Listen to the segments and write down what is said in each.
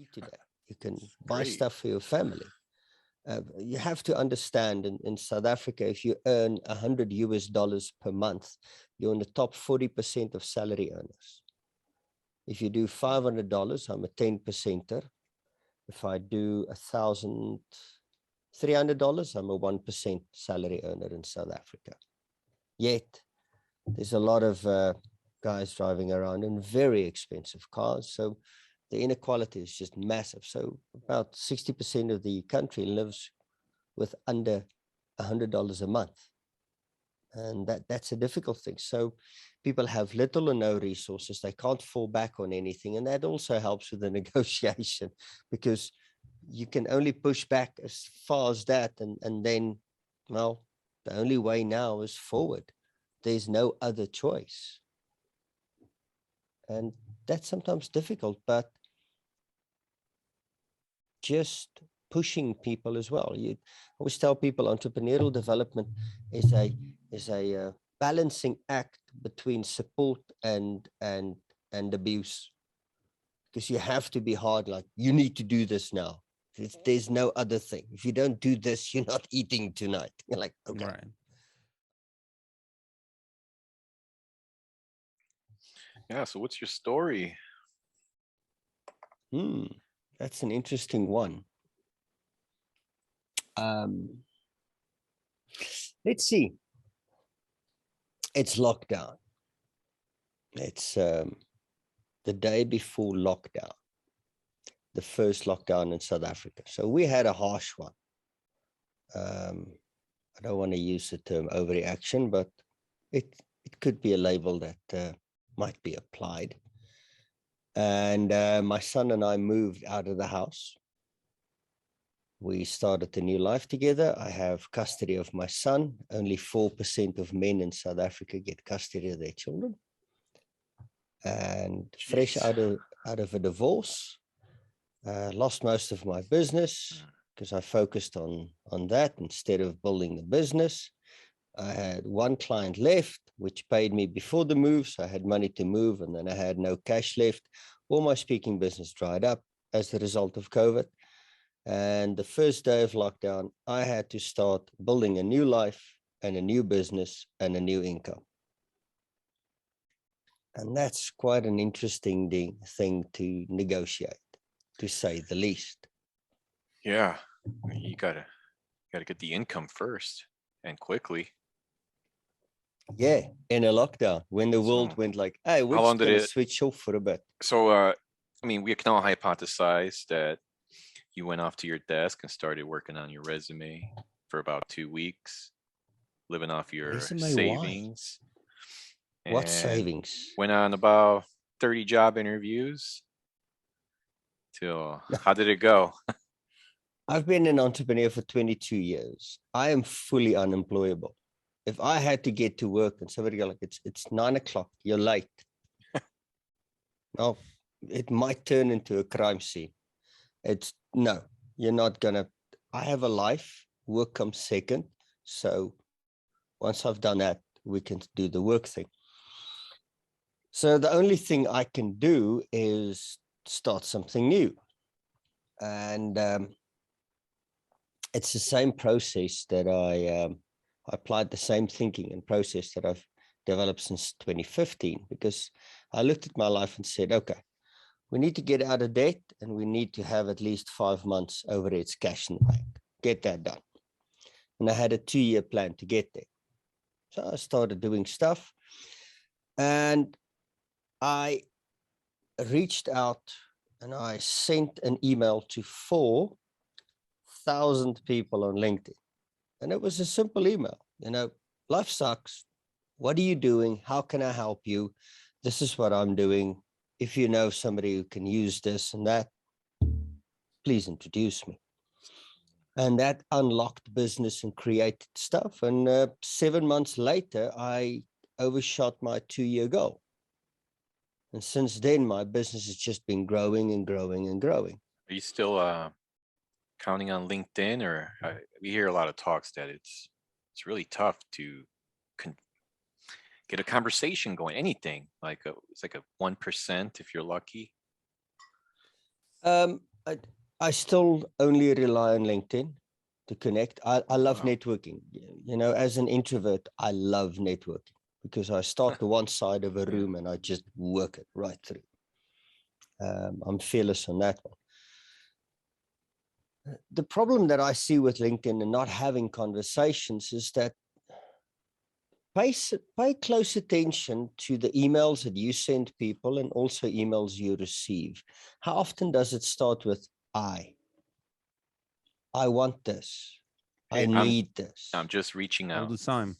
eat today. You can buy Great. stuff for your family. You have to understand in South Africa, if you earn $100 per month, you're in the top 40% of salary earners. If you do $500, I'm a 10%er. If I do $1,300, I'm a 1% salary earner in South Africa. Yet, there's a lot of guys driving around in very expensive cars. So the inequality is just massive. So about 60% of the country lives with under $100 a month. And that's a difficult thing. So people have little or no resources. They can't fall back on anything. And that also helps with the negotiation, because you can only push back as far as that. And then, well, the only way now is forward. There's no other choice. And that's sometimes difficult, but just pushing people as well. You always tell people entrepreneurial development is a balancing act between support and abuse, because you have to be hard, like, you need to do this now. There's no other thing. If you don't do this, you're not eating tonight. You're like, okay. Right. Yeah. So what's your story? That's an interesting one. Let's see. It's lockdown. It's the day before lockdown, the first lockdown in South Africa. So we had a harsh one. I don't want to use the term overreaction, but it could be a label that might be applied. And my son and I moved out of the house. We started a new life together. I have custody of my son. Only 4% of men in South Africa get custody of their children. And fresh out of a divorce, lost most of my business because I focused on that instead of building the business. I had one client left, which paid me before the move, so I had money to move, and then I had no cash left. All my speaking business dried up as a result of COVID. And the first day of lockdown, I had to start building a new life and a new business and a new income. And that's quite an interesting thing to negotiate, to say the least. Yeah. You gotta get the income first and quickly. Yeah, in a lockdown, when the world went like, hey, we're just going to switch off for a bit. So, I mean, we can all hypothesize that you went off to your desk and started working on your resume for about 2 weeks, living off your savings. What savings? Went on about 30 job interviews. How did it go? I've been an entrepreneur for 22 years. I am fully unemployable. If I had to get to work and somebody go like, it's 9 o'clock, you're late. Well, it might turn into a crime scene. No, you're not gonna. I have a life, work comes second. So once I've done that, we can do the work thing. So the only thing I can do is start something new. And it's the same process that I applied the same thinking and process that I've developed since 2015, because I looked at my life and said, okay, we need to get out of debt and we need to have at least 5 months overheads cash in the bank. Get that done. And I had a 2-year plan to get there. So I started doing stuff and I reached out and I sent an email to 4,000 people on LinkedIn. And it was a simple email, life sucks. What are you doing? How can I help you? This is what I'm doing. If you know somebody who can use this and that, please introduce me. And that unlocked business and created stuff. And 7 months later, I overshot my 2-year goal. And since then, my business has just been growing and growing and growing. Are you still counting on LinkedIn, or we hear a lot of talks that it's really tough to get a conversation going? Anything it's like a 1% if you're lucky. I, I still only rely on LinkedIn to connect. I love Wow. networking. You know, as an introvert, I love networking because I start to one side of a Yeah. room and I just work it right through. I'm fearless on that one. The problem that I see with LinkedIn and not having conversations is that pay close attention to the emails that you send people and also emails you receive. How often does it start with I want this. I Hey, I'm need this. just reaching All out. the time.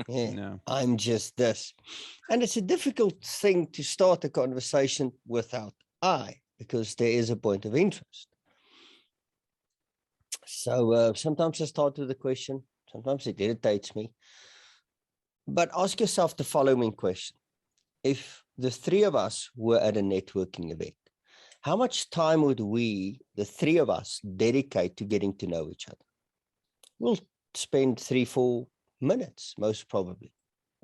Yeah, No. I'm just this. And it's a difficult thing to start a conversation without because there is a point of interest. So sometimes I start with a question. Sometimes it irritates me. But ask yourself the following question. If the three of us were at a networking event, how much time would we, the three of us, dedicate to getting to know each other? We'll spend 3-4 minutes, most probably.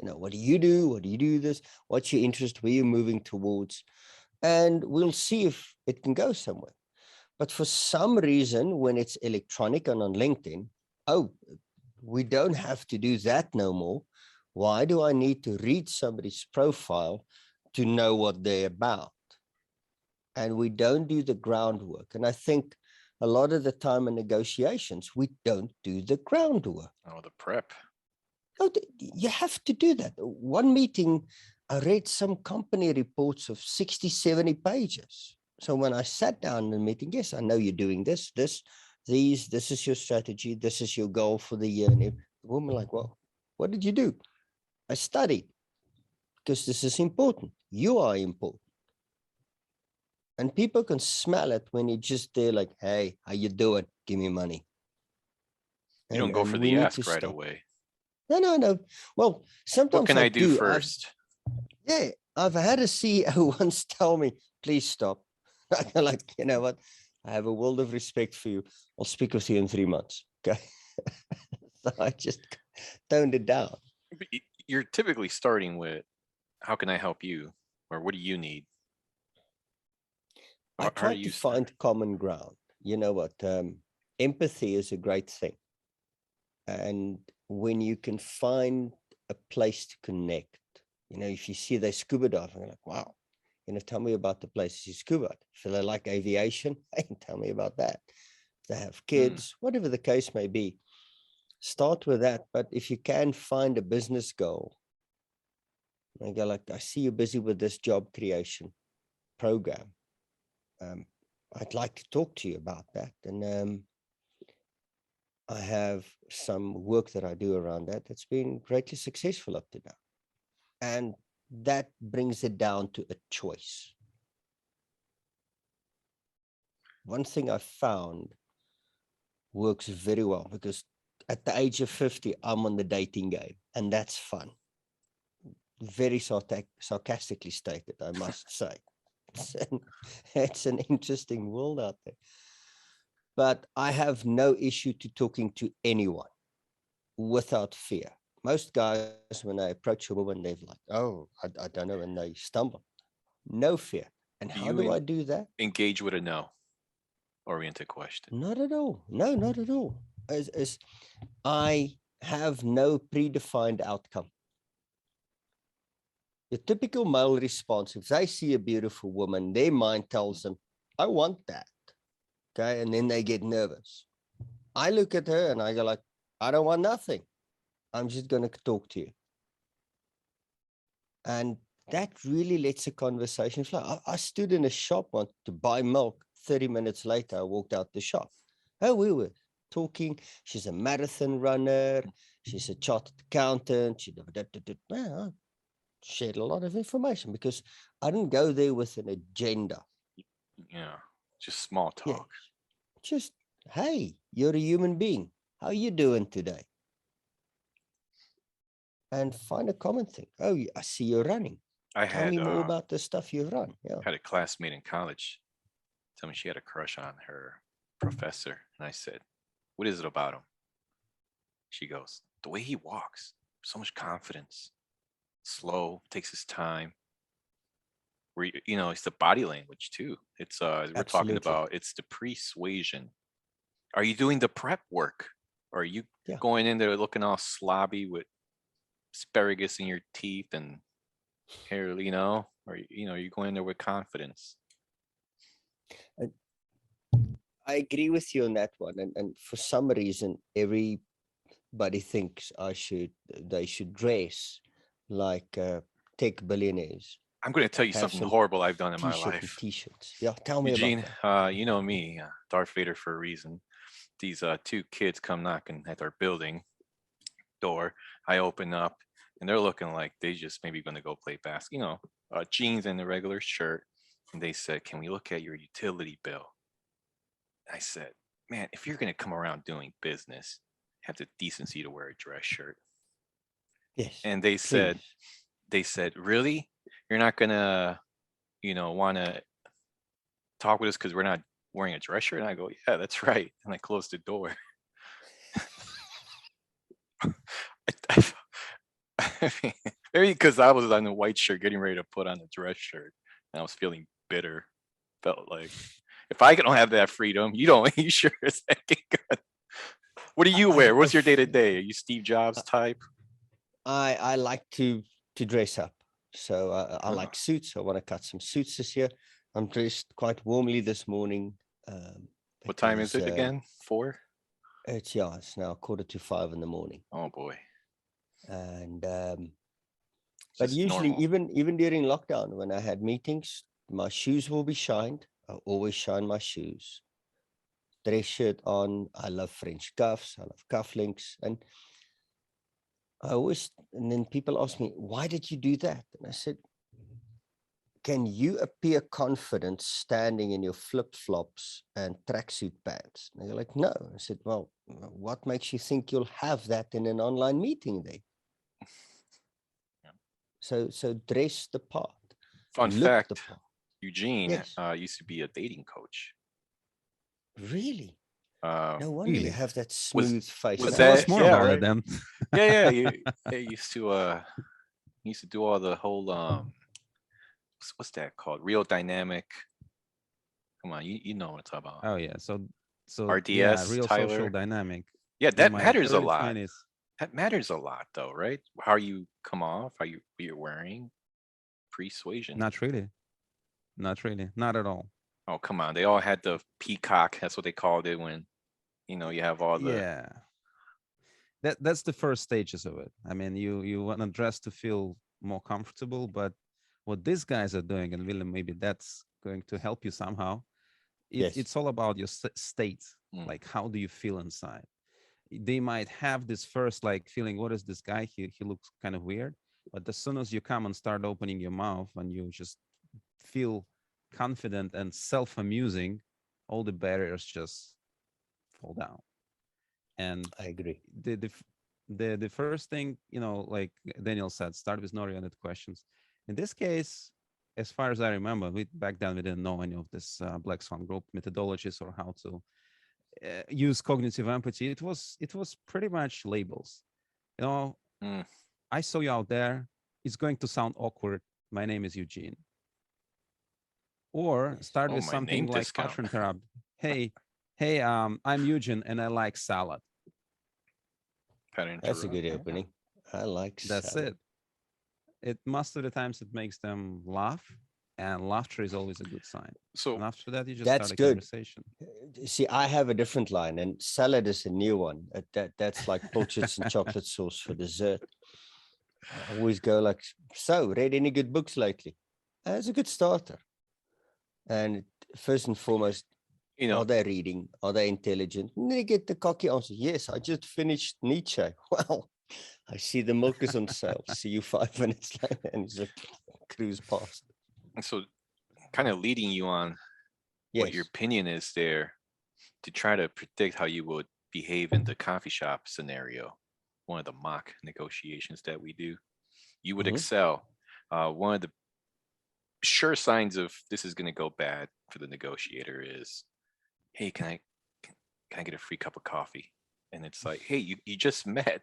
You know, what do you do? What do you do this? What's your interest? Where you're moving towards? And we'll see if it can go somewhere. But for some reason, when it's electronic and on LinkedIn, oh, we don't have to do that no more. Why do I need to read somebody's profile to know what they're about? And we don't do the groundwork. And I think a lot of the time in negotiations, we don't do the groundwork. Oh, the prep. No, you have to do that. One meeting, I read some company reports of 60, 70 pages. So when I sat down in the meeting, yes, I know you're doing this, this is your strategy, this is your goal for the year. And the woman like, well, what did you do? I studied because this is important. You are important. And people can smell it when you're just there like, hey, how you doing? Give me money. You don't go for We the need to ask right stop. away. No. Well, What sometimes can I I do do. first? Yeah, I've had a CEO once tell me, please stop. I'm like, you know what? I have a world of respect for you. I'll speak with you in 3 months. Okay. So I just toned it down. But you're typically starting with, how can I help you? Or what do you need? I How do try to you start? find common ground. You know what? Empathy is a great thing. And when you can find a place to connect, you know, if you see they scuba diving, you're like, wow, you know, tell me about the places you scuba. If they like aviation, hey, tell me about that. If they have kids, whatever the case may be, start with that. But if you can find a business goal, I go like, I see you're busy with this job creation program. I'd like to talk to you about that. And I have some work that I do around that that's been greatly successful up to now. And that brings it down to a choice. One thing I found works very well because at the age of 50, I'm on the dating game, and that's fun. Very sarcastically stated, I must say. It's an interesting world out there. But I have no issue to talking to anyone without fear. Most guys, when I approach a woman, they're like, oh, I don't know, and they stumble. No fear. And Do how you do I do that? engage with a no oriented question? Not at all. No, not at all. As I have no predefined outcome. The typical male response, if they see a beautiful woman, their mind tells them, I want that. Okay. And then they get nervous. I look at her and I go like, I don't want nothing. I'm just going to talk to you. And that really lets a conversation flow. I stood in a shop once to buy milk. 30 minutes later, I walked out the shop. Oh, we were talking. She's a marathon runner. She's a chartered accountant. I shared a lot of information because I didn't go there with an agenda. Yeah, just small Yeah, talk. just, hey, you're a human being. How are you doing today? And find a common thing. Oh, I see you're running. I Tell me had more about the stuff you've run. Yeah. had a classmate in college tell me she had a crush on her professor, and I said, "What is it about him?" She goes, "The way he walks, so much confidence, slow, takes his time." where it's the body language too. It's we're talking Absolutely. about it's the persuasion. Are you doing the prep work? Or are you Yeah. going in there looking all slobby with asparagus in your teeth and hair, or you go in there with confidence? I agree with you on that one. And for some reason, everybody thinks they should dress like tech billionaires, I'm going to tell you have something some horrible I've done in my t-shirt and life. t-shirts. Yeah, tell me about Eugene, that. you know me, Darth Vader for a reason. These two kids come knocking at our building door. I open up and they're looking like they just maybe going to go play basketball, jeans and a regular shirt. And they said, "Can we look at your utility bill?" I said, "Man, if you're going to come around doing business, have the decency to wear a dress shirt." Yes, And they said, please. "Really? You're not going to, want to talk with us because we're not wearing a dress shirt?" And I go, "Yeah, that's right." And I closed the door. I, I mean, maybe because I was on the white shirt getting ready to put on a dress shirt and I was feeling bitter. Felt like if I don't have that freedom, you don't. You sure as heck ain't good. What do you wear? What's your day to day? Are you Steve Jobs type? I like to dress up. So I Oh, like suits. I want to cut some suits this year. I'm dressed quite warmly this morning what time is because it again? 4? it's now 4:45 in the morning. Oh boy. And It's but just usually, normal. even during lockdown, when I had meetings, my shoes will be shined. I always shine my shoes. Dress shirt on. I love French cuffs. I love cufflinks. And then people ask me, why did you do that? And I said, can you appear confident standing in your flip flops and tracksuit pants? And they're like, no. I said, well, what makes you think you'll have that in an online meeting there? Yeah. So dress the part, Fun look the fact, part. Eugene Yes, used to be a dating coach. really. Um, No wonder you Really? have that was smooth face. was Tell us that more yeah, about it right? then. Yeah, yeah. He used to do all the whole what's that called? Real dynamic. Come on, you know what I'm talking about. Oh yeah, so yeah, RDS, real social Tyler. dynamic Yeah, in that my matters a early lot. 20s. That matters a lot though, right? How you come off, how you're wearing, persuasion. Not really, not really, not at all. Oh, come on. They all had the peacock. That's what they called it when, you have all the Yeah, that's the first stages of it. I mean, you want to dress to feel more comfortable, but what these guys are doing, and Willem, maybe that's going to help you somehow. Yes, It's all about your state. mm, Like, how do you feel inside? They might have this first like feeling, what is this guy? He looks kind of weird. But as soon as you come and start opening your mouth and you just feel confident and self-amusing, all the barriers just fall down. And I agree. the first thing, like Daniel said, start with no-oriented questions. In this case, as far as I remember, back then we didn't know any of this Black Swan group methodologies or how to use cognitive empathy. It was pretty much labels. You know, mm. I saw you out there. It's going to sound awkward. My name is Eugene. Or Yes, start Oh, with my something name like discount. pattern therapy. Hey, I'm Eugene and I like salad. Pattern that's a interrupt. good Yeah. opening. I like That's salad. it. It most of the times it makes them laugh, and laughter is always a good sign. So And after that, you just start That's a good. conversation. See, I have a different line, and salad is a new one. That's like pilchards and chocolate sauce for dessert. I always go like, so read any good books lately? As a good starter. And first and foremost, you know, are they reading? Are they intelligent? And they get the cocky answer. Yes, I just finished Nietzsche. Well, I see the milk is on sale. See you 5 minutes later, and it's like cruise past. so kind of leading you on what your Yes. opinion is there to try to predict how you would behave in the coffee shop scenario, one of the mock negotiations that we do. You would Mhm. excel. One of the sure signs of this is going to go bad for the negotiator is, hey, can I get a free cup of coffee? And it's like, hey, you just met.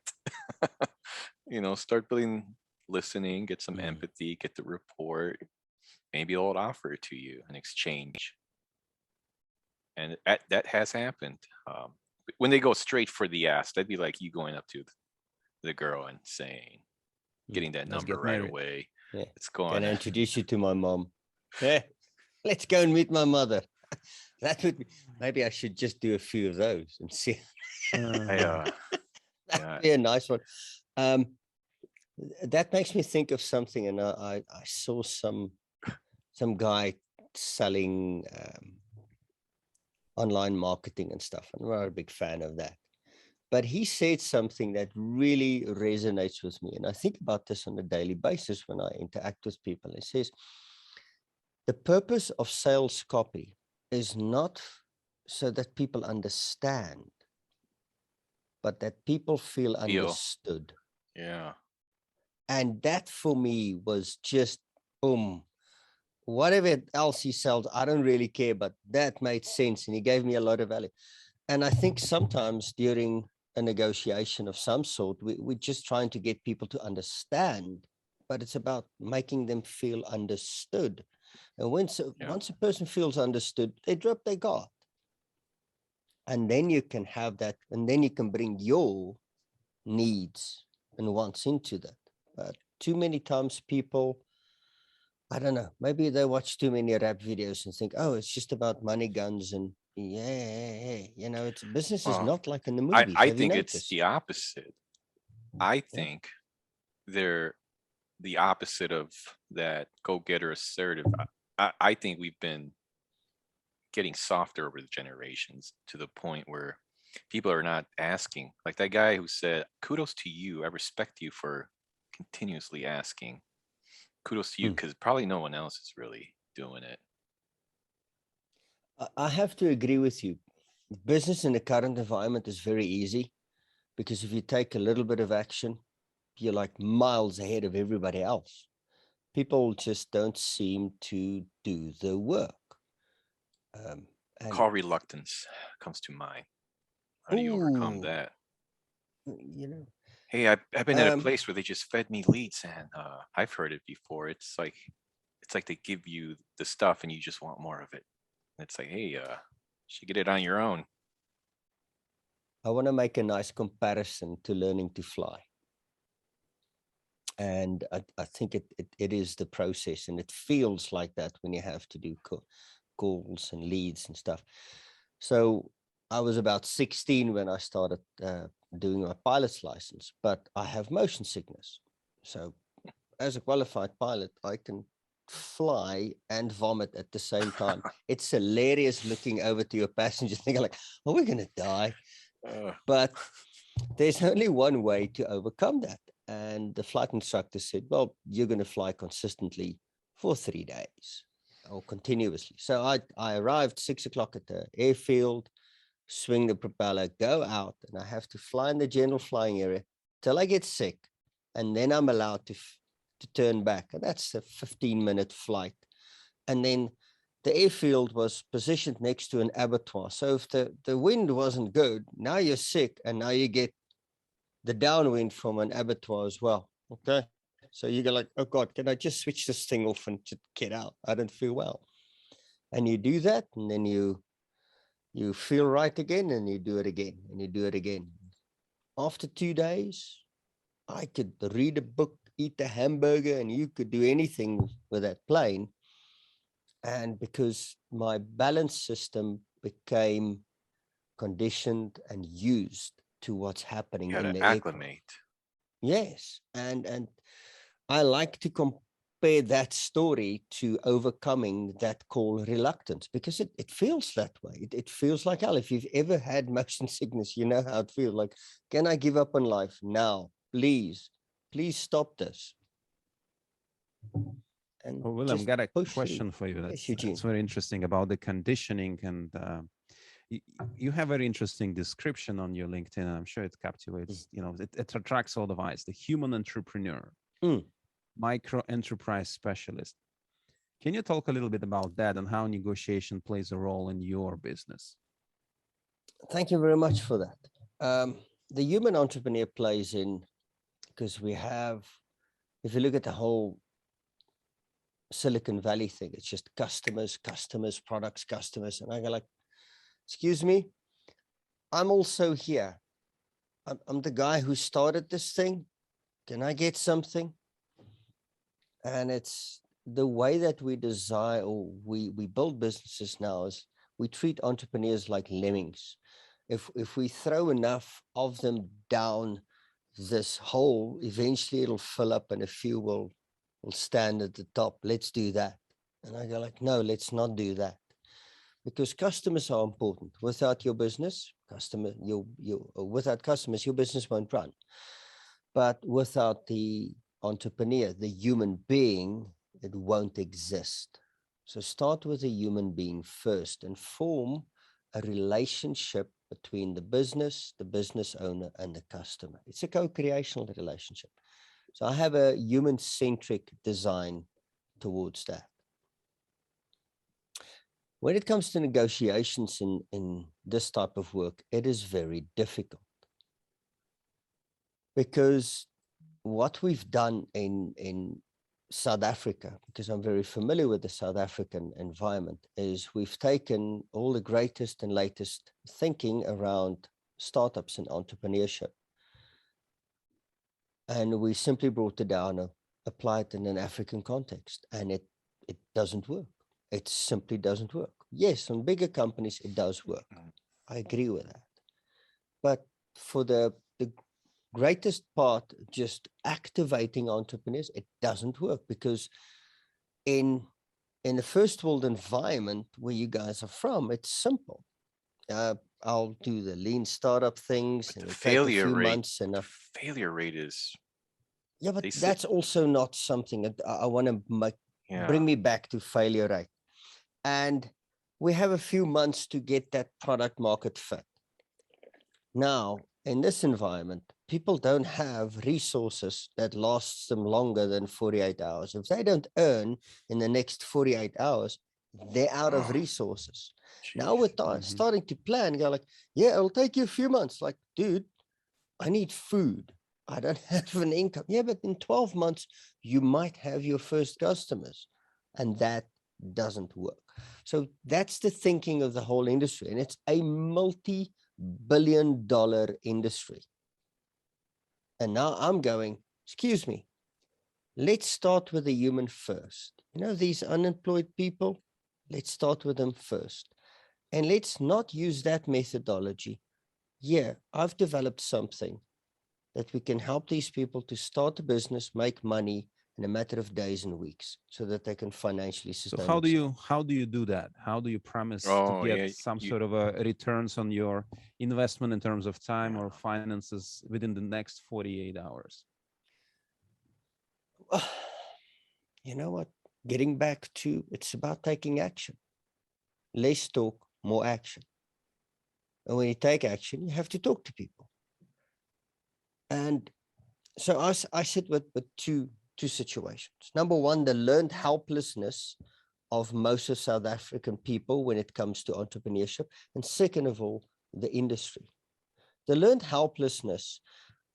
Start building listening, get some Mm. empathy, get the report. maybe they'll offer it to you in exchange. And that has happened. When they go straight for the ask, that'd be like you going up to the girl and saying, getting that Let's number get right married. away. Yeah. It's Can going. I introduce you to my mom? Yeah. Let's go and meet my mother. That would be, maybe I should just do a few of those and see. Uh, That'd be a nice one. That makes me think of something, and I saw some guy selling online marketing and stuff. I'm not a big fan of that, but he said something that really resonates with me, and I think about this on a daily basis when I interact with people. He says the purpose of sales copy is not so that people understand, but that people feel understood. Yeah. And that for me was just boom. Whatever else he sells, I don't really care, but that made sense. And he gave me a lot of value. And I think sometimes during a negotiation of some sort, we're just trying to get people to understand, but it's about making them feel understood. And once a person feels understood, they drop their guard. And then you can have that, and then you can bring your needs and wants into that. But too many times people, I don't know, maybe they watch too many rap videos and think, oh, it's just about money, guns, and it's business is not like in the movies. I Have you think it's noticed? the opposite. I think they're the opposite of that go-getter assertive. I think we've been getting softer over the generations to the point where people are not asking. Like that guy who said, kudos to you. I respect you for continuously asking. Kudos to you, because probably no one else is really doing it. I have to agree with you. Business in the current environment is very easy because if you take a little bit of action, you're like miles ahead of everybody else. People just don't seem to do the work. And Call reluctance comes to mind. How do you overcome that? Hey, I've been at a place where they just fed me leads, and I've heard it before. It's like they give you the stuff and you just want more of it. And it's like, hey, you should get it on your own. I want to make a nice comparison to learning to fly. And I think it is the process, and it feels like that when you have to do calls and leads and stuff. So I was about 16 when I started doing my pilot's license, but I have motion sickness. So as a qualified pilot, I can fly and vomit at the same time. It's hilarious looking over to your passenger thinking like, are we going to die? But there's only one way to overcome that. And the flight instructor said, well, you're going to fly consistently for 3 days or continuously. So I arrived 6 o'clock at the airfield, swing the propeller, go out, and I have to fly in the general flying area till I get sick. And then I'm allowed to turn back. And that's a 15-minute flight. And then the airfield was positioned next to an abattoir. So if the wind wasn't good, now you're sick, and now you get the downwind from an abattoir as well. Okay. So you go like, oh God, can I just switch this thing off and just get out? I don't feel well. And you do that, and then you feel right again, and you do it again, and you do it again. After 2 days, I could read a book, eat a hamburger, and you could do anything with that plane. And because my balance system became conditioned and used to what's happening in the acclimate. Yes. And I like to compare that story to overcoming that call reluctance, because it feels that way. It feels like hell. If you've ever had motion sickness, you know how it feels like, can I give up on life now? Please stop this. And Willem, got a question for you. Yes, that's very interesting about the conditioning, and you have a very interesting description on your LinkedIn, and I'm sure it captivates, it attracts all the eyes. The human entrepreneur, micro enterprise specialist. Can you talk a little bit about that and how negotiation plays a role in your business? Thank you very much for that. The human entrepreneur plays in, because we have, if you look at the whole Silicon Valley thing. It's just customers, customers, products, customers. And I go like, excuse me, I'm also here. I'm the guy who started this thing. Can I get something? And it's the way that we design or we build businesses now is we treat entrepreneurs like lemmings. If we throw enough of them down this hole, eventually it'll fill up and a few will stand at the top. Let's do that. And I go like, no, let's not do that. Because customers are important. Without your business, without customers, your business won't run. But without the entrepreneur, the human being, it won't exist. So start with a human being first and form a relationship between the business owner, and the customer. It's a co-creational relationship. So I have a human-centric design towards that. When it comes to negotiations in this type of work, it is very difficult. Because what we've done in South Africa, because I'm very familiar with the South African environment, is we've taken all the greatest and latest thinking around startups and entrepreneurship. And we simply brought it down and applied it in an African context. And it doesn't work. It simply doesn't work. Yes, on bigger companies, it does work. I agree with that. But for the greatest part, just activating entrepreneurs, it doesn't work, because in the first world environment where you guys are from, it's simple. I'll do the lean startup things, and the it take a failure few rate, months. And the failure rate is, yeah, but they say- that's also not something that I want to yeah. bring me back to failure rate. And we have a few months to get that product market fit. Now, in this environment, people don't have resources that lasts them longer than 48 hours. If they don't earn in the next 48 hours, they're out of Oh, resources. Jeez. Now we're starting to plan, go like, yeah, it'll take you a few months. Like, dude, I need food. I don't have an income. Yeah, but in 12 months, you might have your first customers, and that doesn't work. So that's the thinking of the whole industry. And it's a multi-billion-dollar industry. And now I'm going, excuse me, let's start with the human first. You know, these unemployed people, let's start with them first. And let's not use that methodology. Yeah, I've developed something that we can help these people to start a business, make money in a matter of days and weeks, so that they can financially sustain. So how do you do that? How do you promise to get some sort of a returns on your investment in terms of time or finances within the next 48 hours? You know what? Getting back to, it's about taking action. Less talk, more action. And when you take action, you have to talk to people. And so I sit with two situations. Number one, the learned helplessness of most of South African people when it comes to entrepreneurship. And second of all, the industry. The learned helplessness,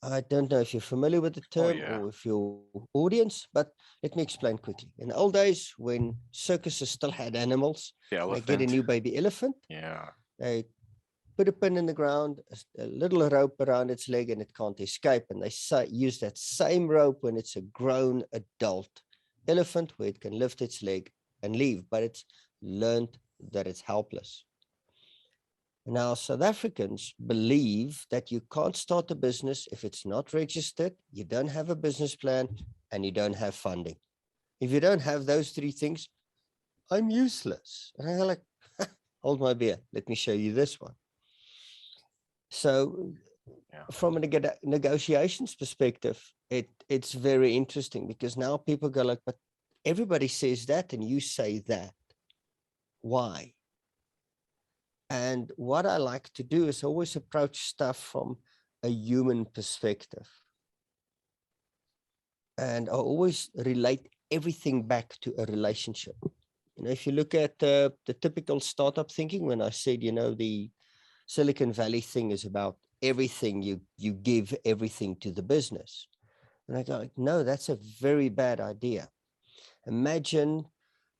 I don't know if you're familiar with the term or if your audience, but let me explain quickly. In the old days, when circuses still had animals, they get a new baby elephant. Yeah. They put a pin in the ground, a little rope around its leg, and it can't escape. And they use that same rope when it's a grown adult elephant, where it can lift its leg and leave, but it's learned that it's helpless. Now, South Africans believe that you can't start a business if it's not registered, you don't have a business plan, and you don't have funding. If you don't have those three things, I'm useless. And I'm like, hold my beer. Let me show you this one. So from a negotiations perspective, it's very interesting, because now people go like, but everybody says that and you say that. Why? And what I like to do is always approach stuff from a human perspective. And I always relate everything back to a relationship. You know, if you look at the typical startup thinking, when I said, you know, the Silicon Valley thing is about everything, you give everything to the business. And I go, no, that's a very bad idea. Imagine,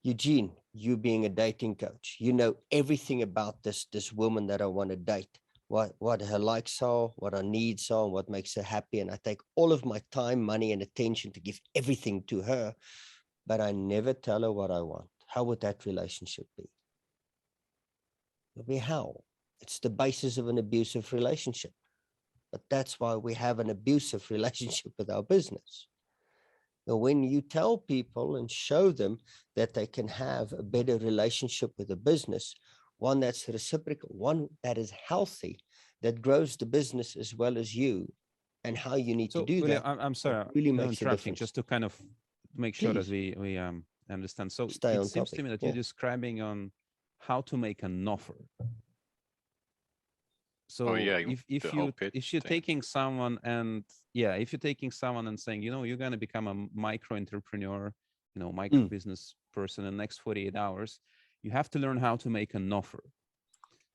Eugene, you being a dating coach. You know everything about this woman that I want to date, what her likes are, what her needs are, what makes her happy. And I take all of my time, money, and attention to give everything to her, but I never tell her what I want. How would that relationship be? It'll be hell. It's the basis of an abusive relationship. But that's why we have an abusive relationship with our business. Now, when you tell people and show them that they can have a better relationship with a business, one that's reciprocal, one that is healthy, that grows the business as well as you, and how you need to So, do William, that, I'm sorry, it really no makes a interrupting, difference. just to kind of make sure that Please we understand. So stay it on seems to topic. me that Yeah. you're describing on how to make an offer. So Oh yeah, the if whole pitch you're thing. taking someone and if you're taking someone and saying, you're going to become a micro entrepreneur, micro business person in the next 48 hours, you have to learn how to make an offer.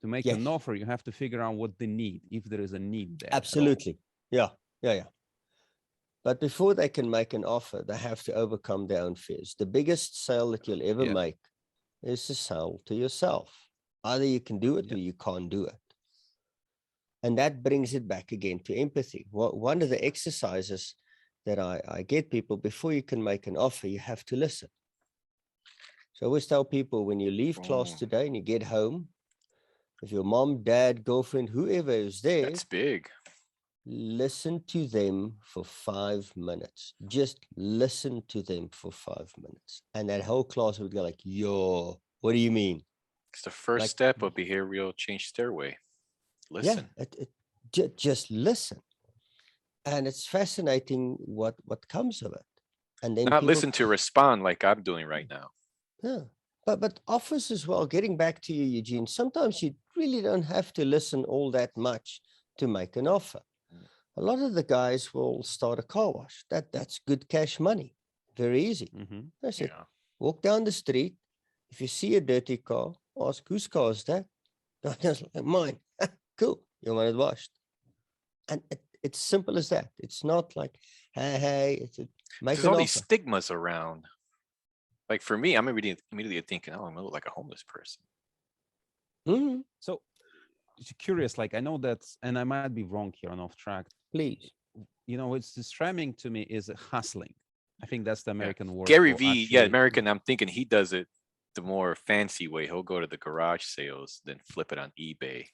To make an Yes, offer, you have to figure out what they need, if there is a need there. at all. absolutely. Yeah. But before they can make an offer, they have to overcome their own fears. The biggest sale that you'll ever Yeah. make is to sell to yourself. Either you can do it Yeah. or you can't do it. And that brings it back again to empathy. One of the exercises that I get people, before you can make an offer, you have to listen. So I always tell people, when you leave class today and you get home, if your mom, dad, girlfriend, whoever is there, That's big. listen to them for 5 minutes. Just listen to them for 5 minutes. And that whole class would go like, yo, what do you mean? It's the first Like, step of behavioral change stairway. Listen. Yeah, just listen. And it's fascinating what comes of it. And then Not people, listen to respond like I'm doing right now. yeah. But offers as well, getting back to you, Eugene, sometimes you really don't have to listen all that much to make an offer. A lot of the guys will start a car wash. That's good cash money. Very easy. I said, Yeah. walk down the street. If you see a dirty car, ask, whose car is that? Just like, mine. Cool. You want it washed. And it's simple as that. It's not like, hey, make There's an all these offer. stigmas around. Like for me, I'm immediately thinking, oh, I'm gonna look like a homeless person. Mhm. So curious, like I know that, and I might be wrong here on off track. Please. What's describing to me is hustling. I think that's the Yeah. American word Gary for V, actually. American. I'm thinking he does it the more fancy way. He'll go to the garage sales, then flip it on eBay.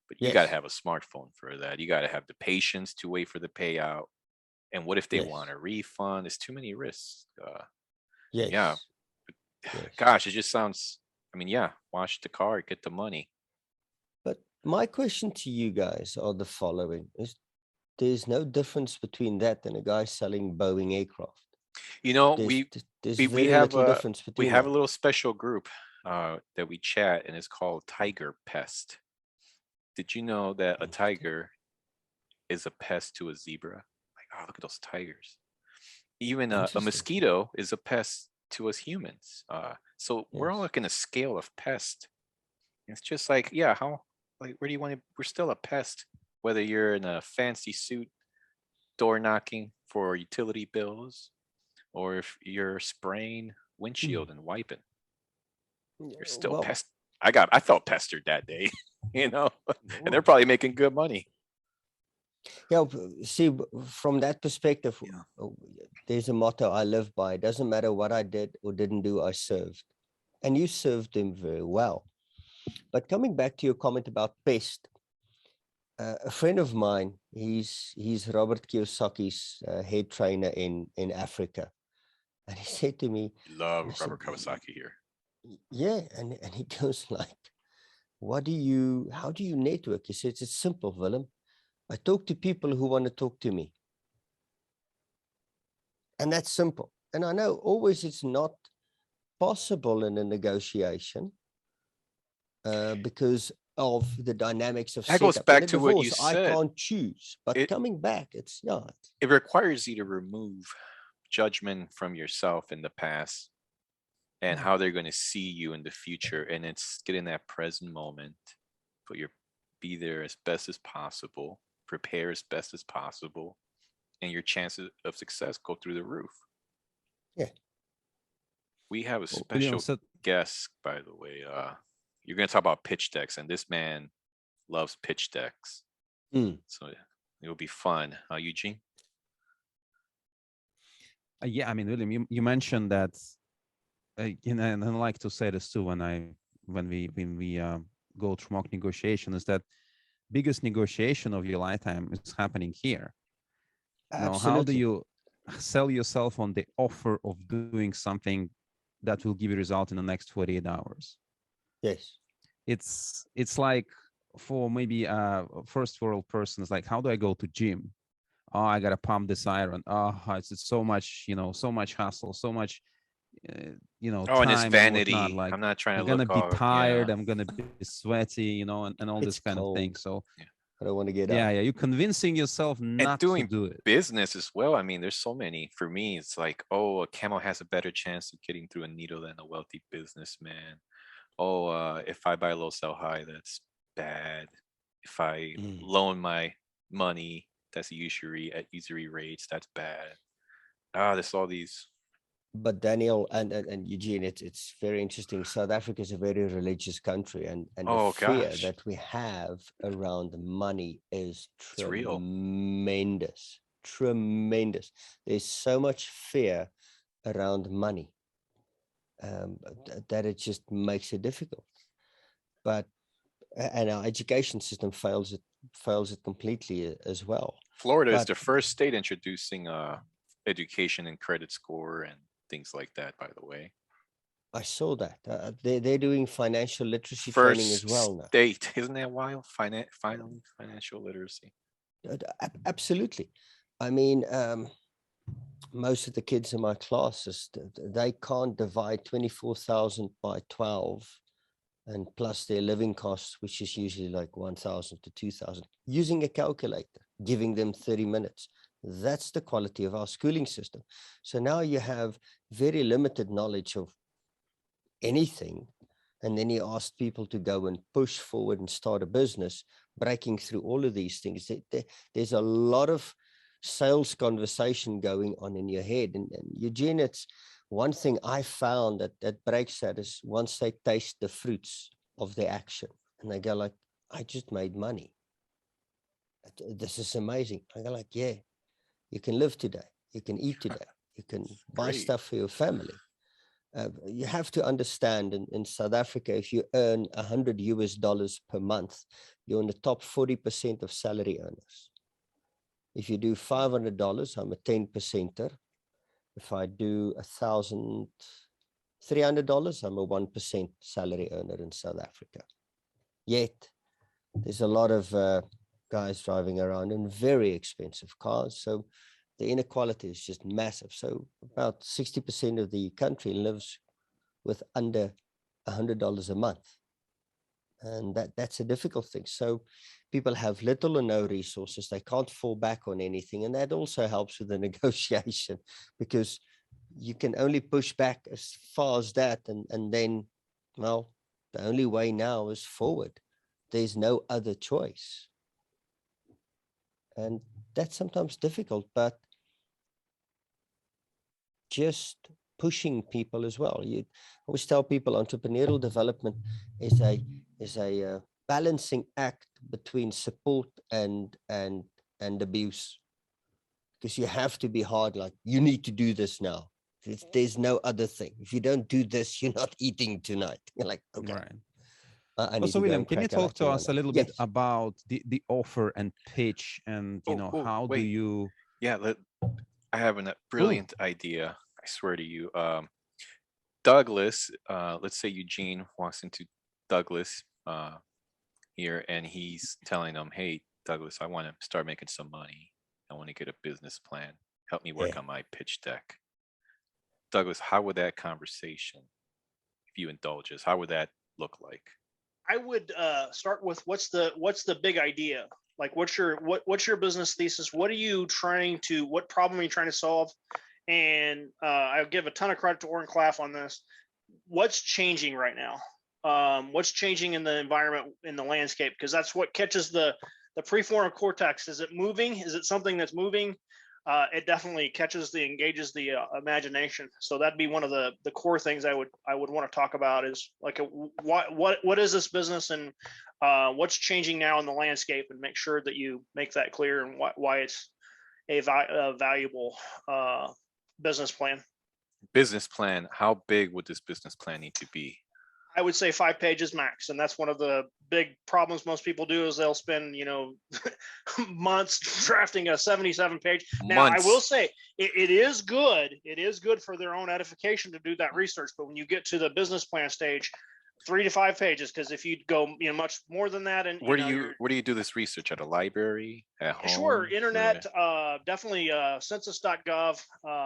But you got to Yes. have a smartphone for that. You got to have the patience to wait for the payout. And what if they Yes. want a refund? There's too many risks. Yes. Yeah. Yes. Gosh, it just sounds. I mean, yeah, wash the car, get the money. But my question to you guys are the following: there's no difference between that and a guy selling Boeing aircraft. You know, There's we very have little difference we between have a that. little special group that we chat, and it's called Tiger Pest. Did you know that a Interesting. tiger is a pest to a zebra? Like, oh, look at those tigers. Even a Interesting. mosquito is a pest to us humans. So we're all Yes. like in a scale of pest. It's just like, yeah, where do you want to? We're still a pest, whether you're in a fancy suit, door knocking for utility bills, or if you're spraying windshield and wiping, you're still Well, pest. I felt pestered that day, and they're probably making good money. yeah. See, from that perspective, Yeah. there's a motto I live by. It doesn't matter what I did or didn't do, I served. And you served them very well. But coming back to your comment about pest, a friend of mine, he's Robert Kiyosaki's head trainer in Africa. And he said to me, We love and I said, Robert Kawasaki here. yeah. And he goes like, how do you network? He says, it's simple, Willem. I talk to people who want to talk to me. And that's simple. And I know always it's not possible in a negotiation because of the dynamics of That goes setup. In back a to what you divorce, I said. can't choose. But It coming back, it requires you to remove judgment from yourself in the past and how they're going to see you in the future, and it's getting that present moment, be there as best as possible, prepare as best as possible, and your chances of success go through the roof. yeah. We have a Well, William special said, guest, by the way. You're going to talk about pitch decks, and this man loves pitch decks. Mm. So it will be fun. Eugene? yeah, I mean, William, you mentioned that, and I like to say this too when we go through mock negotiation, is that biggest negotiation of your lifetime is happening here. How do Absolutely. you sell yourself on the offer of doing something that will give you result in the next 48 hours? Yes. It's like, for maybe first world persons, like, how do I go to gym? Oh, I gotta pump this iron. Oh, it's so much, so much hassle, so much, Oh, and it's time and whatnot. vanity. Like, I'm not trying I'm to gonna look be all, yeah. tired, I'm gonna be sweaty, and all It's this kind of thing. cold. So Yeah. I don't want to get yeah, up. you're convincing yourself And not to doing do it. business as well. I mean, there's so many. For me, it's like, oh, a camel has a better chance of getting through a needle than a wealthy businessman. Oh, if I buy low, sell high, that's bad. If I Mm. loan my money, that's usury at usury rates, that's bad. There's all these. But Daniel and Eugene, it's very interesting. South Africa is a very religious country, and the Oh fear gosh, that we have around money is it's real. tremendous. Tremendous. There's so much fear around money, that it just makes it difficult. But and our education system fails it completely as well. Florida is But the first state introducing education and credit score and things like that, by the way. I saw that they're doing financial literacy training as First well now. state, isn't that wild? Finally, financial literacy. Absolutely. I mean, most of the kids in my classes, they can't divide 24,000 by 12 and plus their living costs, which is usually like 1,000 to 2,000, using a calculator, giving them 30 minutes. That's the quality of our schooling system. So now you have very limited knowledge of anything. And then he asked people to go and push forward and start a business, breaking through all of these things. There's a lot of sales conversation going on in your head. And Eugene, it's one thing I found that breaks that is once they taste the fruits of their action and they go like, I just made money. This is amazing. I go like, yeah, you can live today. You can eat today. You can buy Great. stuff for your family. You have to understand in South Africa, if you earn $100 per month, you're in the top 40% of salary earners. If you do $500, I'm a 10%er. If I do $1,300, I'm a 1% salary earner in South Africa. Yet there's a lot of guys driving around in very expensive cars. So the inequality is just massive. So about 60% of the country lives with under $100 a month. And that's a difficult thing. So people have little or no resources. They can't fall back on anything. And that also helps with the negotiation because you can only push back as far as that. And then, well, the only way now is forward. There's no other choice. And that's sometimes difficult, but just pushing people as well. You always tell people entrepreneurial development is a balancing act between support and abuse, because you have to be hard. Like, you need to do this now. There's no other thing. If you don't do this, you're not eating tonight. You're like, okay, Right. I need So, to go William, and can you crack a talk to latte us a now. little bit Yes. about the offer and pitch, and how do Wait. you? Yeah, I have a Ooh, brilliant idea. I swear to you. Douglas, let's say Eugene walks into Douglas here and he's telling him, hey, Douglas, I want to start making some money. I want to get a business plan. Help me work yeah. on my pitch deck. Douglas, how would that conversation, if you indulge us, how would that look like? I would start with what's the big idea? Like, what's your business thesis? What problem are you trying to solve? And I'll give a ton of credit to Oren Claff on this. What's changing right now? What's changing in the environment, in the landscape? Because that's what catches the prefrontal cortex. Is it moving? Is it something that's moving? it definitely engages the imagination. So that'd be one of the core things I would want to talk about is like what is this business and what's changing now in the landscape, and make sure that you make that clear and why it's a valuable business plan. Business plan. How big would this business plan need to be? I would say 5 pages max. And that's one of the big problems most people do is they'll spend, months drafting a 77 page. Now, I will say it is good. It is good for their own edification to do that research. But when you get to the business plan stage, 3 to 5 pages, because if you go much more than that, and where do you do this research? At a library? At home? Sure, internet, definitely census.gov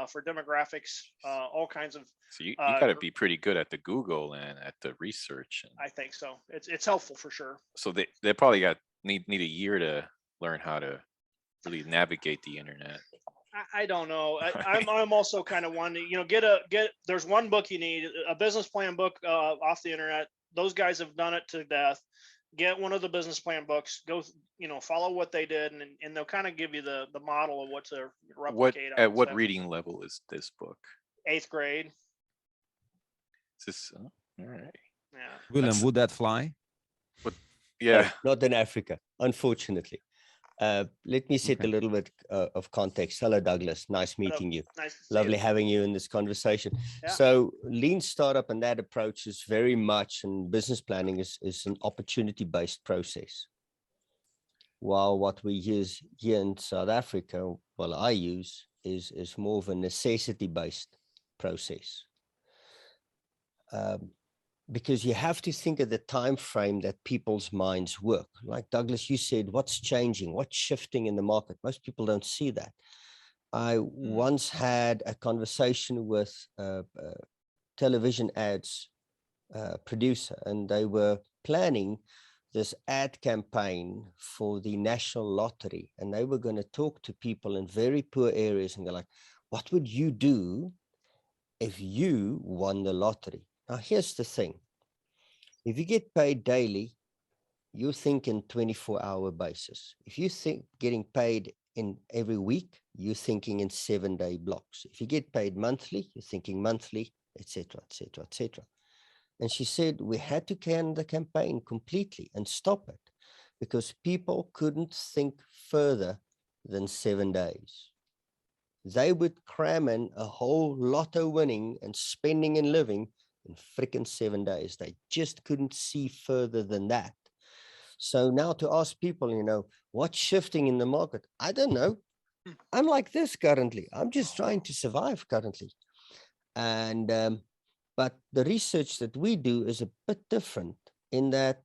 for demographics, all kinds of. So you got to be pretty good at the Google and at the research. I think so. It's helpful for sure. So they probably need a year to learn how to really navigate the internet. I don't know. I'm also kind of one to, there's one book you need, a business plan book off the internet. Those guys have done it to death. Get one of the business plan books, go, follow what they did, and they'll kind of give you the model of what to replicate. At what reading level is this book? 8th grade. Is this, all right. Yeah. Willem, would that fly? Yeah. Not in Africa, unfortunately. Let me set a little bit of context. Hello, Douglas. Nice meeting you. Nice to see Lovely you. having you in this conversation. Yeah. So lean startup and that approach is very much, and business planning is an opportunity-based process. While what we use here in South Africa, well, I use is more of a necessity-based process. Because you have to think of the time frame that people's minds work. Like Douglas, you said, what's changing, what's shifting in the market? Most people don't see that. I once had a conversation with a television ads producer, and they were planning this ad campaign for the national lottery. And they were going to talk to people in very poor areas and go like, what would you do if you won the lottery? Now, here's the thing. If you get paid daily, you think in 24-hour basis. If you think getting paid in every week, you're thinking in 7-day blocks. If you get paid monthly, you're thinking monthly, etc., etc., etc. And she said we had to can the campaign completely and stop it because people couldn't think further than 7 days. They would cram in a whole lotto winning and spending and living in freaking 7 days. They just couldn't see further than that. So now to ask people, what's shifting in the market? I don't know. I'm like this currently. I'm just trying to survive currently. And, but the research that we do is a bit different in that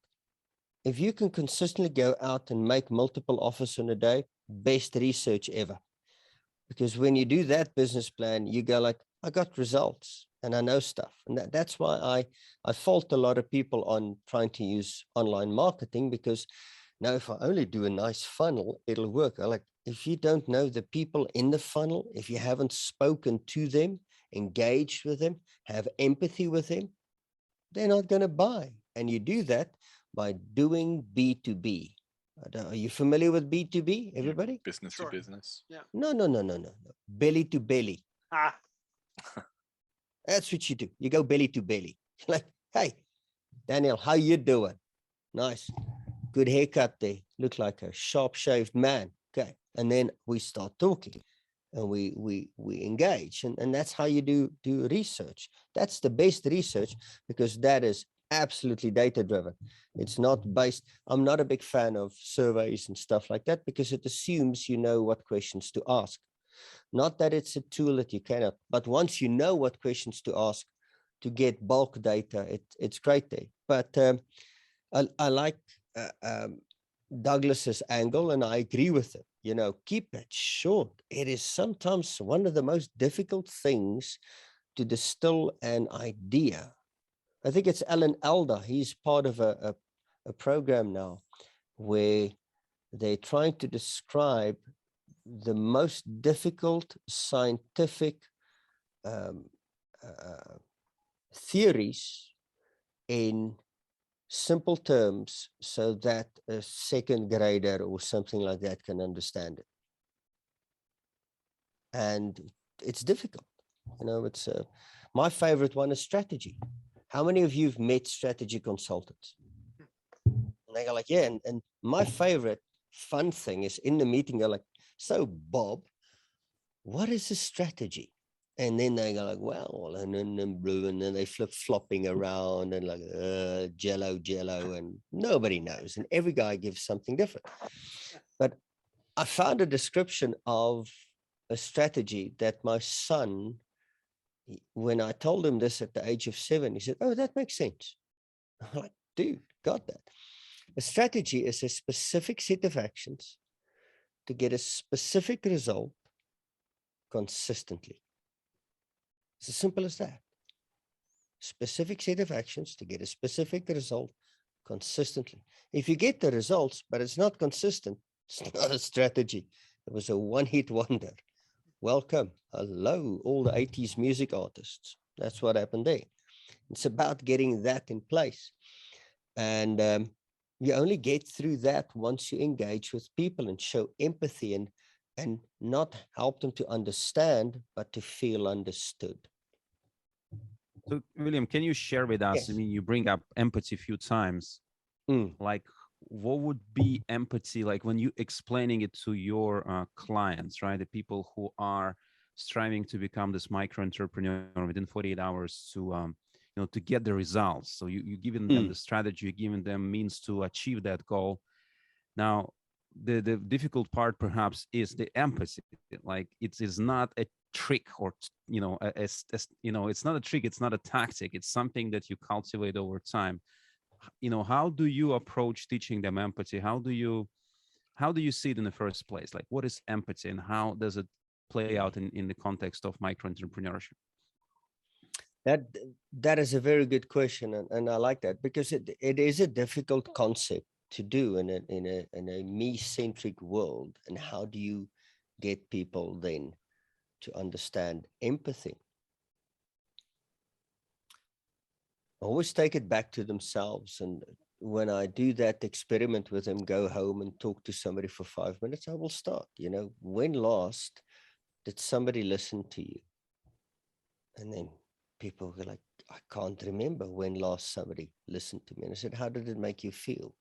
if you can consistently go out and make multiple offers in a day, best research ever. Because when you do that business plan, you go like, I got results and I know stuff. And that's why I fault a lot of people on trying to use online marketing, because now if I only do a nice funnel, it'll work. I like, if you don't know the people in the funnel, if you haven't spoken to them, engaged with them, have empathy with them, they're not going to buy. And you do that by doing B2B. Are you familiar with B2B, everybody? Business Sure. to business. Yeah. No. Belly to belly. Ah. That's what you do. You go belly to belly. Like, hey, Daniel, how you doing? Nice. Good haircut there. Look like a sharp-shaved man. Okay. And then we start talking and we engage. And that's how you do research. That's the best research because that is absolutely data-driven. It's not based. I'm not a big fan of surveys and stuff like that because it assumes you know what questions to ask. Not that it's a tool that you cannot, but once you know what questions to ask to get bulk data, it's great there. But I like Douglas's angle, and I agree with it. Keep it short. It is sometimes one of the most difficult things to distill an idea. I think it's Alan Alda. He's part of a program now where they're trying to describe the most difficult scientific theories in simple terms so that a second grader or something like that can understand it. and it's difficult. It's my favorite one is strategy. How many of you've met strategy consultants? And they go like, yeah. And my favorite fun thing is in the meeting, they're like, so Bob, what is a strategy? And then they go like, well, and then they flip flopping around and like, jello, and nobody knows. And every guy gives something different. But I found a description of a strategy that my son, when I told him this at the age of 7, he said, oh, that makes sense. I'm like, dude, got that. A strategy is a specific set of actions to get a specific result consistently. It's as simple as that. Specific set of actions to get a specific result consistently. If you get the results, but it's not consistent, it's not a strategy. It was a one-hit wonder. Welcome. Hello, all the 80s music artists. That's what happened there. It's about getting that in place. And you only get through that once you engage with people and show empathy and not help them to understand, but to feel understood. So, William, can you share with us? Yes. I mean, you bring up empathy a few times. Like, what would be empathy like when you explaining it to your clients, right? The people who are striving to become this micro entrepreneur within 48 hours to to get the results. So you giving them the strategy, you're giving them means to achieve that goal. Now, the difficult part perhaps is the empathy. Like, it is not a trick, or it's not a trick, it's not a tactic, it's something that you cultivate over time. How do you approach teaching them empathy? How do you see it in the first place? Like, what is empathy and how does it play out in the context of micro entrepreneurship? That is a very good question, and I like that, because it is a difficult concept to do in a me-centric world. And how do you get people then to understand empathy? Always take it back to themselves. And when I do that experiment with them, go home and talk to somebody for 5 minutes, I will start, when last did somebody listen to you? And then people were like, I can't remember when last somebody listened to me. And I said, how did it make you feel?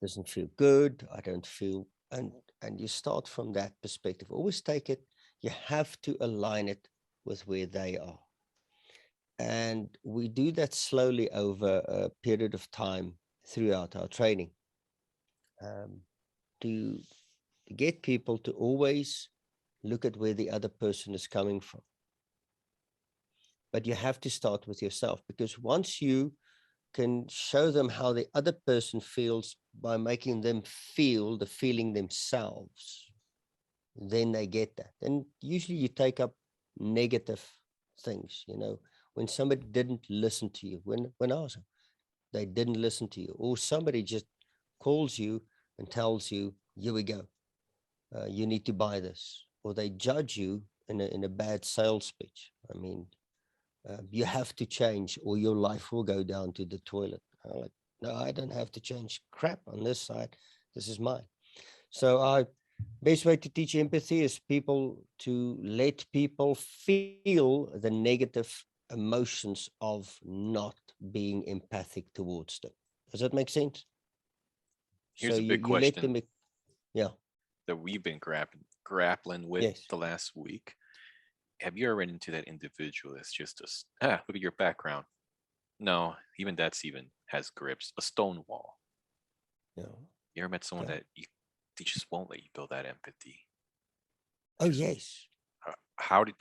Doesn't feel good. I don't feel, and you start from that perspective. Always take it. You have to align it with where they are. And we do that slowly over a period of time throughout our training, to get people to always look at where the other person is coming from. But you have to start with yourself, because once you can show them how the other person feels by making them feel the feeling themselves, then they get that. And usually you take up negative things, when somebody didn't listen to you, when also they didn't listen to you, or somebody just calls you and tells you, here we go, you need to buy this, or they judge you in a bad sales pitch. I mean, you have to change or your life will go down to the toilet. I'm like, no, I don't have to change crap on this side. This is mine. So best way to teach empathy is people to let people feel the negative emotions of not being empathic towards them. Does that make sense? Here's so a big you let question them, yeah. that we've been grappling with Yes. the last week. Have you ever run into that individual that's just look at your background? No, even that's even has grips. A stone wall. No. You ever met someone Yeah. that they just won't let you build that empathy? Oh, Just- yes. How do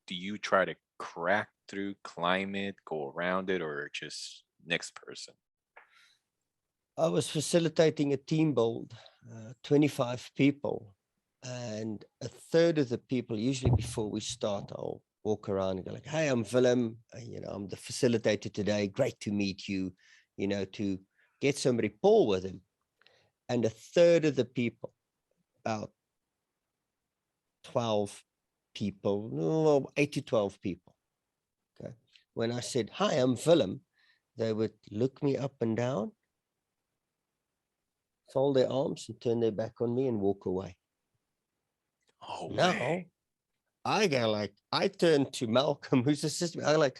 you try to crack through, climb it, go around it, or just next person? I was facilitating a team build, 25 people, and a third of the people, usually before we start, I'll walk around and go like, hey, I'm Willem, I'm the facilitator today. Great to meet you, to get some rapport with him. And a third of the people, about 12 people, no, 8 to 12 people. Okay. When I said, hi, I'm Willem, they would look me up and down, fold their arms and turn their back on me and walk away. Oh, Now way. I go like, I turn to Malcolm, who's the system. I like,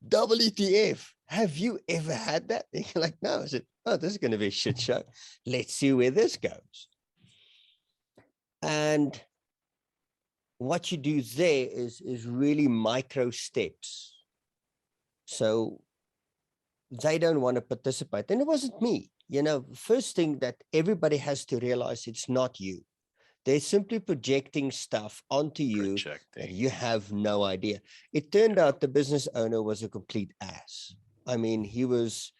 WTF, have you ever had that? And you're like, no. I said, oh, this is going to be a shit show. Let's see where this goes. And what you do there is really micro steps. So they don't want to participate. And it wasn't me. You know, first thing that everybody has to realize, it's not you. They're simply projecting stuff onto you that Projecting. you have no idea. It turned out the business owner was a complete ass. I mean, he was,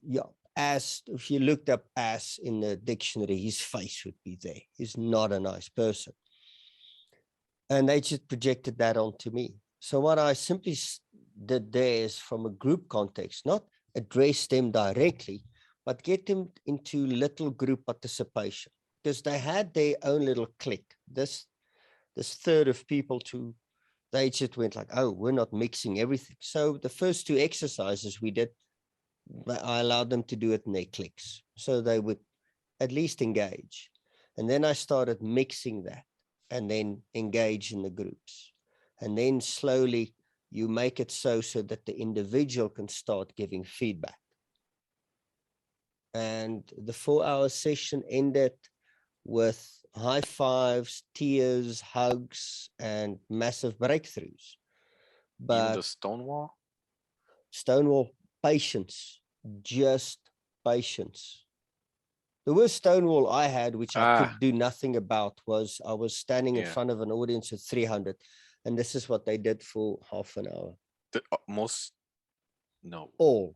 yeah, ass. If you looked up ass in the dictionary, his face would be there. He's not a nice person. And they just projected that onto me. So what I simply did there is, from a group context, not address them directly, but get them into little group participation, because they had their own little clique. This third of people they just went like, oh, we're not mixing everything. So the first two exercises we did, I allowed them to do it in their cliques, so they would at least engage. And then I started mixing that, and then engage in the groups. And then slowly you make it so that the individual can start giving feedback. And the 4-hour session ended with high fives, tears, hugs, and massive breakthroughs. Even the But Stonewall? Stonewall, patience, just patience. The worst Stonewall I had, which I could do nothing about, was I was standing in Yeah. front of an audience of 300, and this is what they did for half an hour. The most, no. All.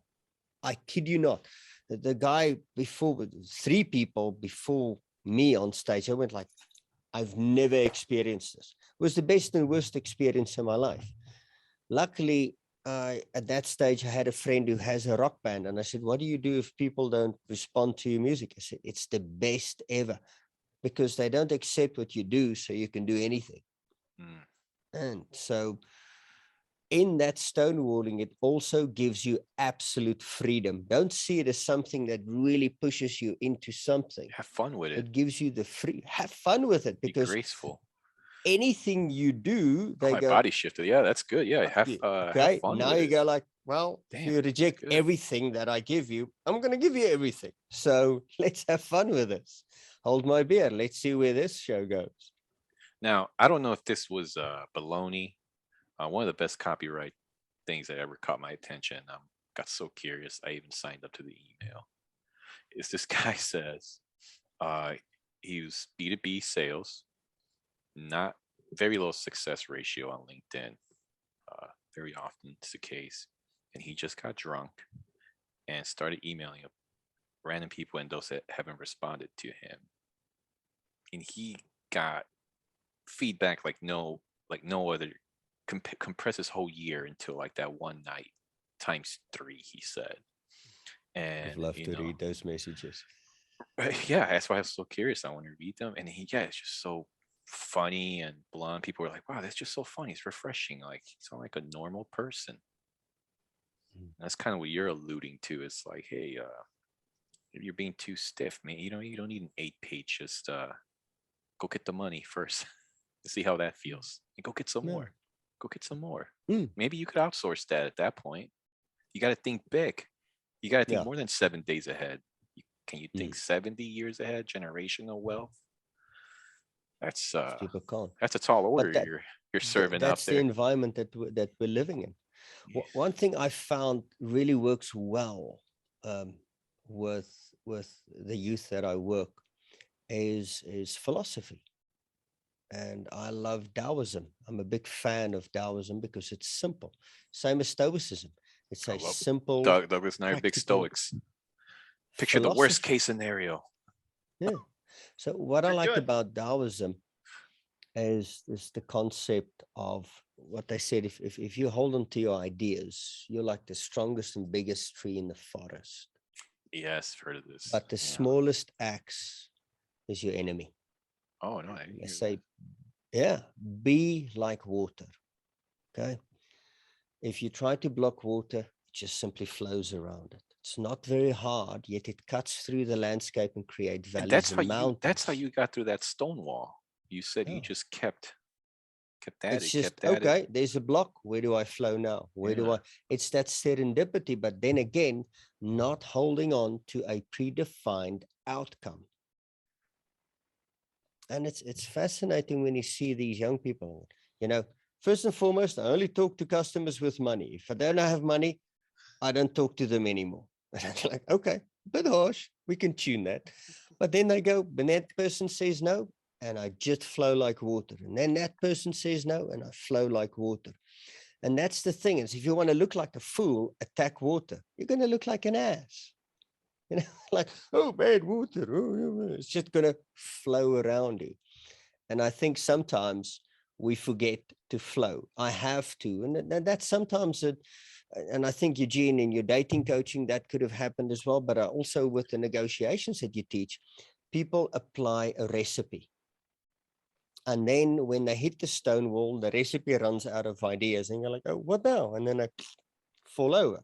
I kid you not. The guy before, 3 people before me on stage, I went like, I've never experienced this. It was the best and worst experience in my life. Luckily, at that stage, I had a friend who has a rock band. And I said, what do you do if people don't respond to your music? I said, it's the best ever, because they don't accept what you do, so you can do anything. Mm. And so in that stonewalling, it also gives you absolute freedom. Don't see it as something that really pushes you into something. Have fun with it. It gives you the free, have fun with it, Be because graceful. anything you do, Oh, they my go, body shifted. Yeah, that's good. Yeah, have okay, fun now with you it. go like, well, if Damn, you that's reject good. everything that I give you, I'm going to give you everything. So let's have fun with this. Hold my beer. Let's see where this show goes. Now, I don't know if this was baloney. One of the best copyright things that ever caught my attention. Got so curious, I even signed up to the email. Is this guy says he was B2B sales, not very low success ratio on LinkedIn. Very often it's the case. And he just got drunk and started emailing random people and those that haven't responded to him. And he got feedback like no other. Compress his whole year into like that one night times 3, he said. And I'd love to read those messages. Yeah, that's why I was so curious. I want to read them. And it's just so funny and blunt. People were like, wow, that's just so funny. It's refreshing. Like, you sound like a normal person. That's kind of what you're alluding to. It's like, hey, you're being too stiff, man. You don't need an 8-page. Just go get the money first. See how that feels. And go get some more. Go get some more. Maybe you could outsource that at that point. You got to think big. You got to think more than 7 days ahead. Can you think 70 years ahead? Generational wealth. That's people can't. That's a tall order you're serving up that's there. the environment that we're living in. One thing I found really works well with the youth that I work is philosophy. And I love Taoism. I'm a big fan of Taoism because it's simple. Same as Stoicism. It's a simple. Douglas and I are big Stoics. Picture the worst case scenario. Yeah. So what I like about Taoism is the concept of what they said. If you hold on to your ideas, you're like the strongest and biggest tree in the forest. Yes, heard of this. But the smallest axe is your enemy. Oh no! They say, be like water. Okay. If you try to block water, it just simply flows around it. It's not very hard, yet it cuts through the landscape and creates valleys and mountains. That's how you got through that stone wall. You said you Yeah. just kept at It's it, just, kept at it. okay, there's a block. Where do I flow now? Where do Yeah. I? It's that serendipity, but then again, not holding on to a predefined outcome. And it's fascinating when you see these young people, first and foremost, I only talk to customers with money. If I don't have money, I don't talk to them anymore. And I'm like, okay, bit harsh. We can tune that. But then they go, when that person says no, and I just flow like water. And then that person says no, and I flow like water. And that's the thing is, if you want to look like a fool, attack water. You're going to look like an ass. Like, oh, bad water. Oh, it's just going to flow around you. And I think sometimes we forget to flow. I have to. And that's sometimes it. And I think, Eugene, in your dating coaching, that could have happened as well. But also with the negotiations that you teach, people apply a recipe. And then when they hit the stone wall, the recipe runs out of ideas. And you're like, oh, what now? And then I fall over.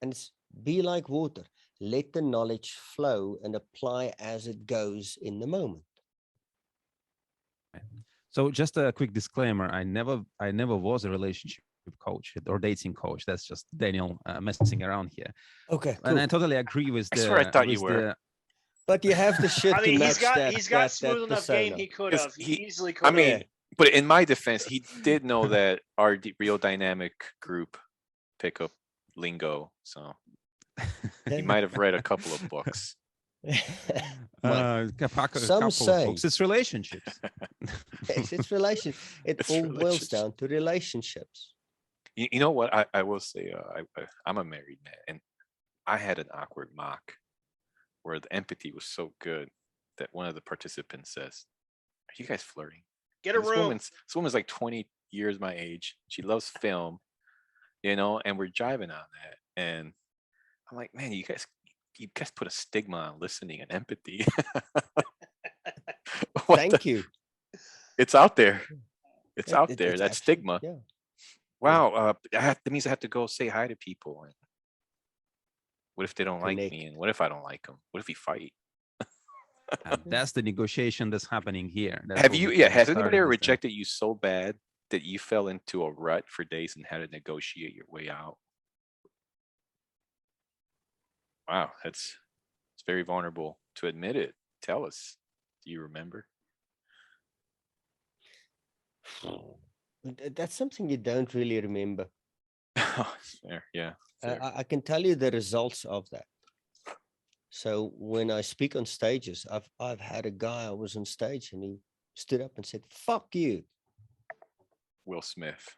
And it's be like water. Let the knowledge flow and apply as it goes in the moment. So just a quick disclaimer: I never was a relationship coach or dating coach. That's just Daniel messing around here. Okay, And I cool. totally agree with I swear I thought you were. But you have the shit I mean, to he's match got that. he's got that smooth enough game. persona. He could 'Cause have. He he- easily could I have. mean, but in my defense, he did know that our real dynamic group pickup lingo, so he might have read a couple of books. Some say books. It's relationships. yes, it's relation. It It's all boils relationships. down to relationships. You know what? I will say, I'm a married man, and I had an awkward mock where the empathy was so good that one of the participants says, "Are you guys flirting?" Get a This room. woman's like 20 years my age. She loves film, and we're jiving on that. And I'm like, man, you guys put a stigma on listening and empathy. Thank you. It's out there. It's It- out it- there. it's That absolute- stigma. Yeah. Wow. That means I have to go say hi to people. And what if they don't like Connect. me? And what if I don't like them? What if we fight? And that's the negotiation that's happening here. That's Have what you? we Yeah. call Has anybody starting ever this thing. rejected you so bad that you fell into a rut for days and had to negotiate your way out? Wow, it's very vulnerable to admit it. Tell us. Do you remember? That's something you don't really remember. Fair, yeah. Fair. I can tell you the results of that. So when I speak on stages, I've had a guy, I was on stage and he stood up and said, "Fuck you." Will Smith.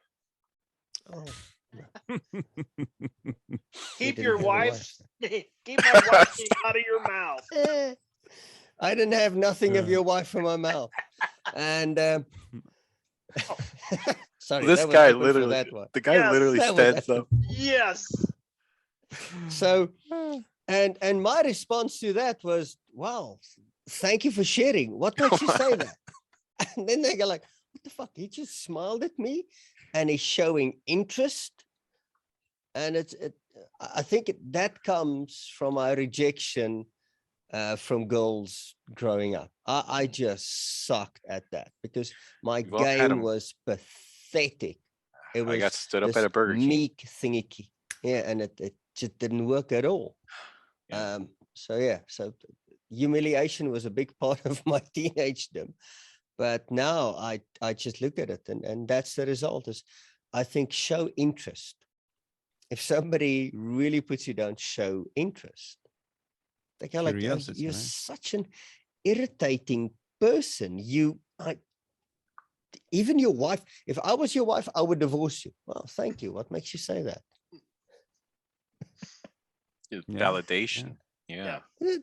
Oh, Keep didn't your have a wife. Keep my wife's name out of your mouth. I didn't have nothing of Yeah. your wife in my mouth. And sorry, This that was guy open for literally, that one. the guy Yes, literally that was stands up. Yes. So and my response to that was, wow, thank you for sharing. What makes you say that? And then they go like, what the fuck? He just smiled at me and he's showing interest. And I think that comes from my rejection from girls growing up. I just sucked at that because my We've all had game 'em. was pathetic. It was I got stood up this at a Burger King. meek thingy. Yeah, and it just didn't work at all. Yeah. So humiliation was a big part of my teenagedom. But now I just look at it and that's the result is I think show interest. If somebody really puts you down, show interest. They go like, "Oh, Curiosity, you're right? such an irritating person. Even your wife, if I was your wife, I would divorce you." Well, thank you. What makes you say that? It's Yeah, validation. Yeah. And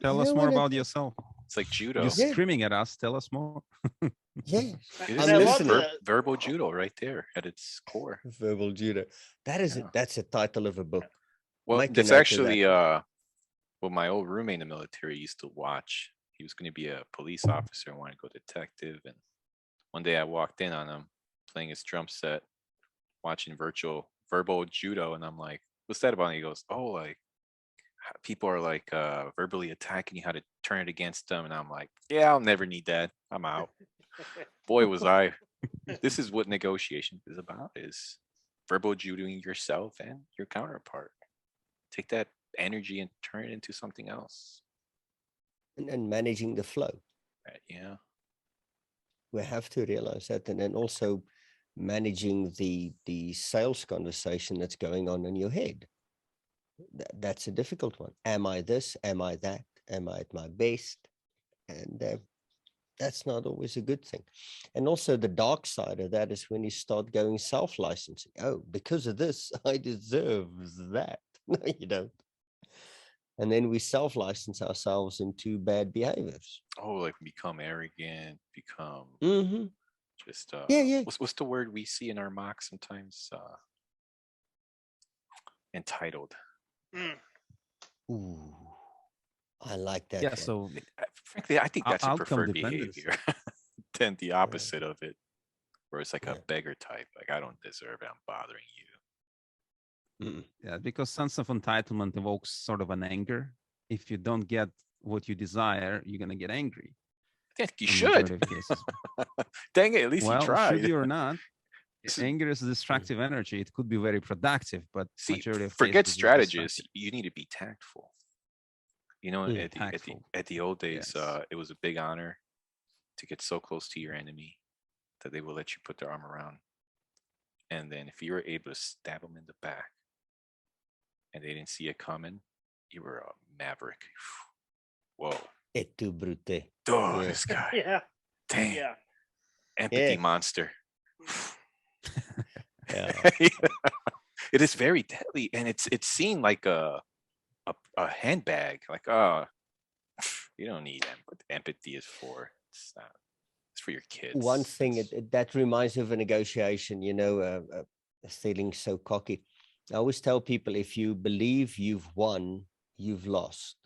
Tell you us know more what about yourself. It's like judo. You're Yeah. screaming at us. Tell us more. Yeah, It I'm is listening. verbal judo right there at its core. verbal judo. That is Yeah. that's a title of a book. Well, Make a that's note of actually that. what my old roommate in the military used to watch. He was going to be a police officer and wanted to go detective. And one day I walked in on him playing his drum set, watching verbal judo, and I'm like, "What's that about?" And he goes, "Oh, like people are like verbally attacking you. How to turn it against them, and I'm like, yeah, I'll never need that. I'm out. Boy, was I. This is what negotiation is about: is verbal judoing yourself and your counterpart. Take that energy and turn it into something else. and managing the flow. Right? Yeah. We have to realize that, and then also managing the sales conversation that's going on in your head. That's a difficult one. Am I this? Am I that? Am I at my best? And that's not always a good thing. And also the dark side of that is when you start going self-licensing. Oh, because of this, I deserve that. No, you don't. And then we self-license ourselves into bad behaviors. Oh, like become arrogant, become Mm-hmm. just Yeah. what's the word we see in our mocks sometimes? Entitled. Mm. Ooh, I like that Yeah. one. So Frankly, I think that's a outcome preferred dependence. behavior than the opposite of it, where it's like Yeah. a beggar type. Like, I don't deserve it. I'm bothering you. Mm. Yeah, because sense of entitlement evokes sort of an anger. If you don't get what you desire, you're gonna get angry. I think you In should. majority of cases. Dang it! At least you Well, should tried. you or not? This is- Anger is a destructive energy. It could be very productive, but See, majority of forget cases is strategists. destructive. You need to be tactful. You know, Mm. at the old days, Yes. it was a big honor to get so close to your enemy that they will let you put their arm around. And then if you were able to stab them in the back and they didn't see it coming, you were a maverick. Whoa. Et tu brute. Oh, Yeah. this guy. Yeah. Dang. Yeah. Empathy Yeah. monster. Yeah. It is very deadly, and it's seen like a handbag. Like, oh, you don't need what empathy is for. It's not. It's for your kids. One thing It's- that reminds me of a negotiation, feeling so cocky. I always tell people, if you believe you've won, you've lost.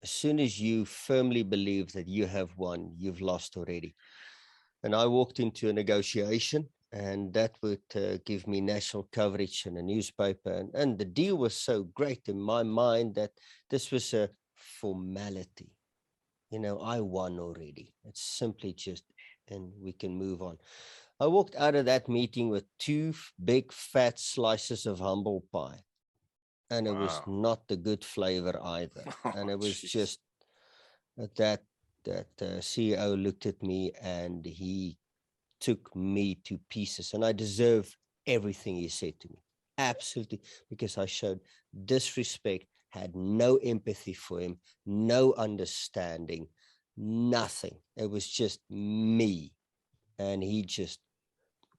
As soon as you firmly believe that you have won, you've lost already. And I walked into a negotiation, and that would give me national coverage in a newspaper. And the deal was so great in my mind that this was a formality. I won already. It's simply just, and we can move on. I walked out of that meeting with two big fat slices of humble pie, and it was Wow. not the good flavor either. And it was Jeez. just that CEO looked at me and he took me to pieces, and I deserve everything he said to me. Absolutely, because I showed disrespect, had no empathy for him, no understanding, nothing. It was just me. And he just,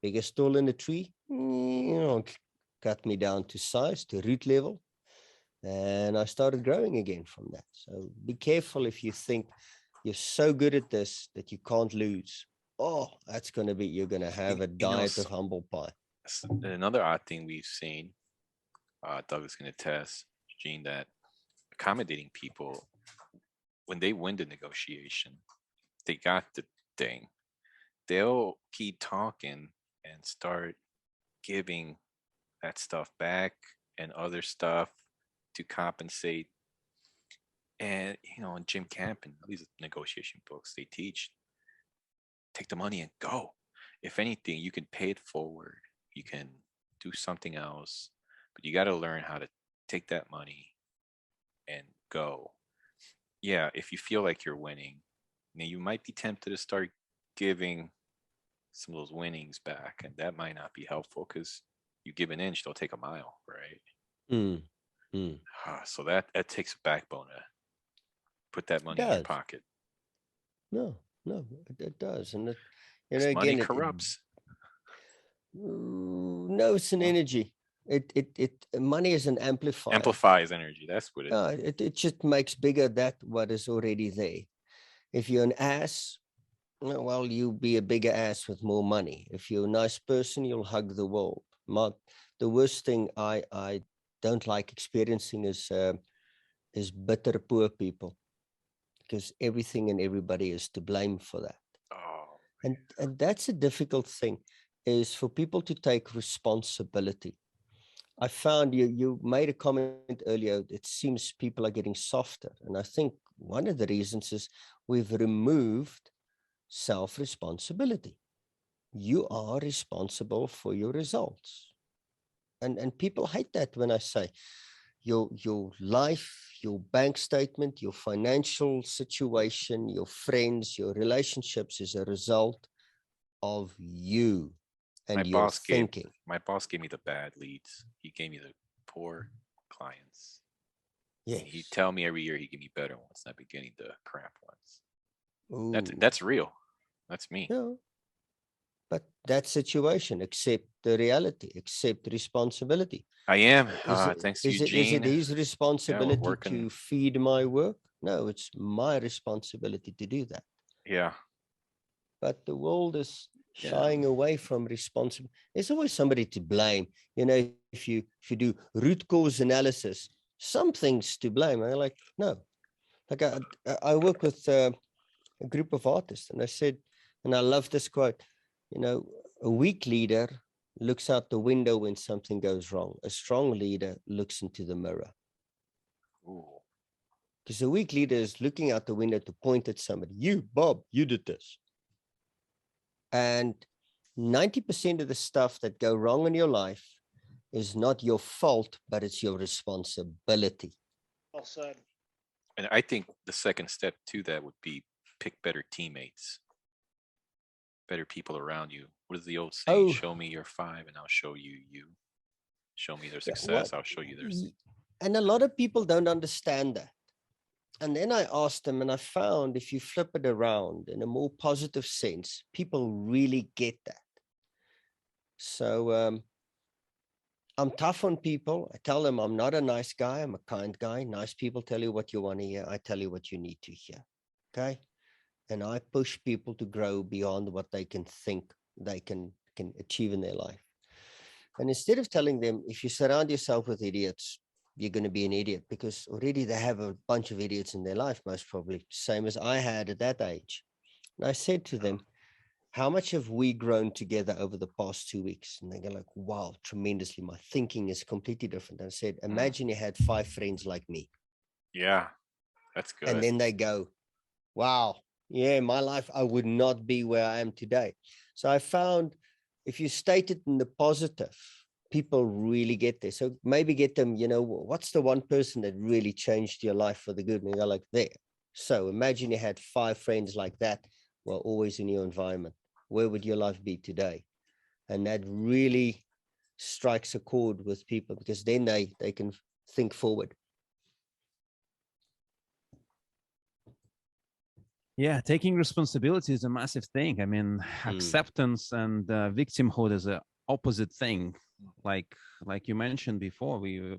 biggest stall in the tree, cut me down to size, to root level. And I started growing again from that. So be careful if you think you're so good at this that you can't lose. Oh, that's going to be, you're going to have a diet of humble pie. Another odd thing we've seen, Doug is going to test, Gene, that accommodating people, when they win the negotiation, they got the thing, they'll keep talking and start giving that stuff back and other stuff to compensate. And, in Jim Camp and these negotiation books, they teach, take the money and go. If anything, you can pay it forward. You can do something else, but you got to learn how to take that money and go. Yeah, if you feel like you're winning, now you might be tempted to start giving some of those winnings back, and that might not be helpful because you give an inch, they'll take a mile, right? So that takes a backbone to put that money in your pocket. No, it does. And Money again, corrupts. No, it's an energy. Money is an amplifier. Amplifies energy. That's what it just makes bigger that what is already there. If you're an ass, well, you'll be a bigger ass with more money. If you're a nice person, you'll hug the world. The worst thing I don't like experiencing is bitter poor people, because everything and everybody is to blame for that. Oh, and that's a difficult thing, is for people to take responsibility. I found you made a comment earlier. It seems people are getting softer. And I think one of the reasons is we've removed self-responsibility. You are responsible for your results. And people hate that when I say your life, your bank statement, your financial situation, your friends, your relationships is a result of you My and your boss gave thinking. my boss gave me the bad leads. He gave me the poor clients. Yes. He'd tell me every year he'd give me better ones, not be getting the crap ones. Ooh. That's real. That's me. Yeah. But that situation, accept the reality, accept responsibility. I am. Is it, Thanks to is Eugene. it his Yeah, we're responsibility working. to feed my work? No, it's my responsibility to do that. Yeah. But the world is Yeah. shying away from responsibility. There's always somebody to blame. You know, if you do root cause analysis, something's to blame. And I'm like, no. Like I work with a group of artists, and I said, and I love this quote, you know, a weak leader looks out the window when something goes wrong. A strong leader looks into the mirror. Ooh. Because a weak leader is looking out the window to point at somebody. You, Bob, you did this. And 90% of the stuff that go wrong in your life is not your fault, but it's your responsibility. Well said. And I think the second step to that would be pick better teammates, better people around you. What is the old saying? Oh. Show me your five and I'll show you you. Show me their Yeah, success, I'll show you theirs. And a lot of people don't understand that. And then I asked them, and I found if you flip it around in a more positive sense, people really get that. So I'm tough on people. I tell them I'm not a nice guy. I'm a kind guy. Nice people tell you what you want to hear. I tell you what you need to hear. Okay. And I push people to grow beyond what they can think they can achieve in their life. And instead of telling them, if you surround yourself with idiots, you're going to be an idiot, because already they have a bunch of idiots in their life, most probably, same as I had at that age. And I said to them, how much have we grown together over the past 2 weeks? And they go like, wow, tremendously. My thinking is completely different. And I said, imagine you had 5 friends like me. Yeah, that's good. And then they go, wow, yeah, my life, I would not be where I am today. So I found if you state it in the positive, people really get there. So maybe get them, you know, what's the one person that really changed your life for the good? And they're like, there. So imagine you had 5 friends like that, well, always in your environment. Where would your life be today? And that really strikes a chord with people, because then they can think forward. Yeah, taking responsibility is a massive thing. I mean, acceptance and victimhood is a opposite thing. Like you mentioned before, we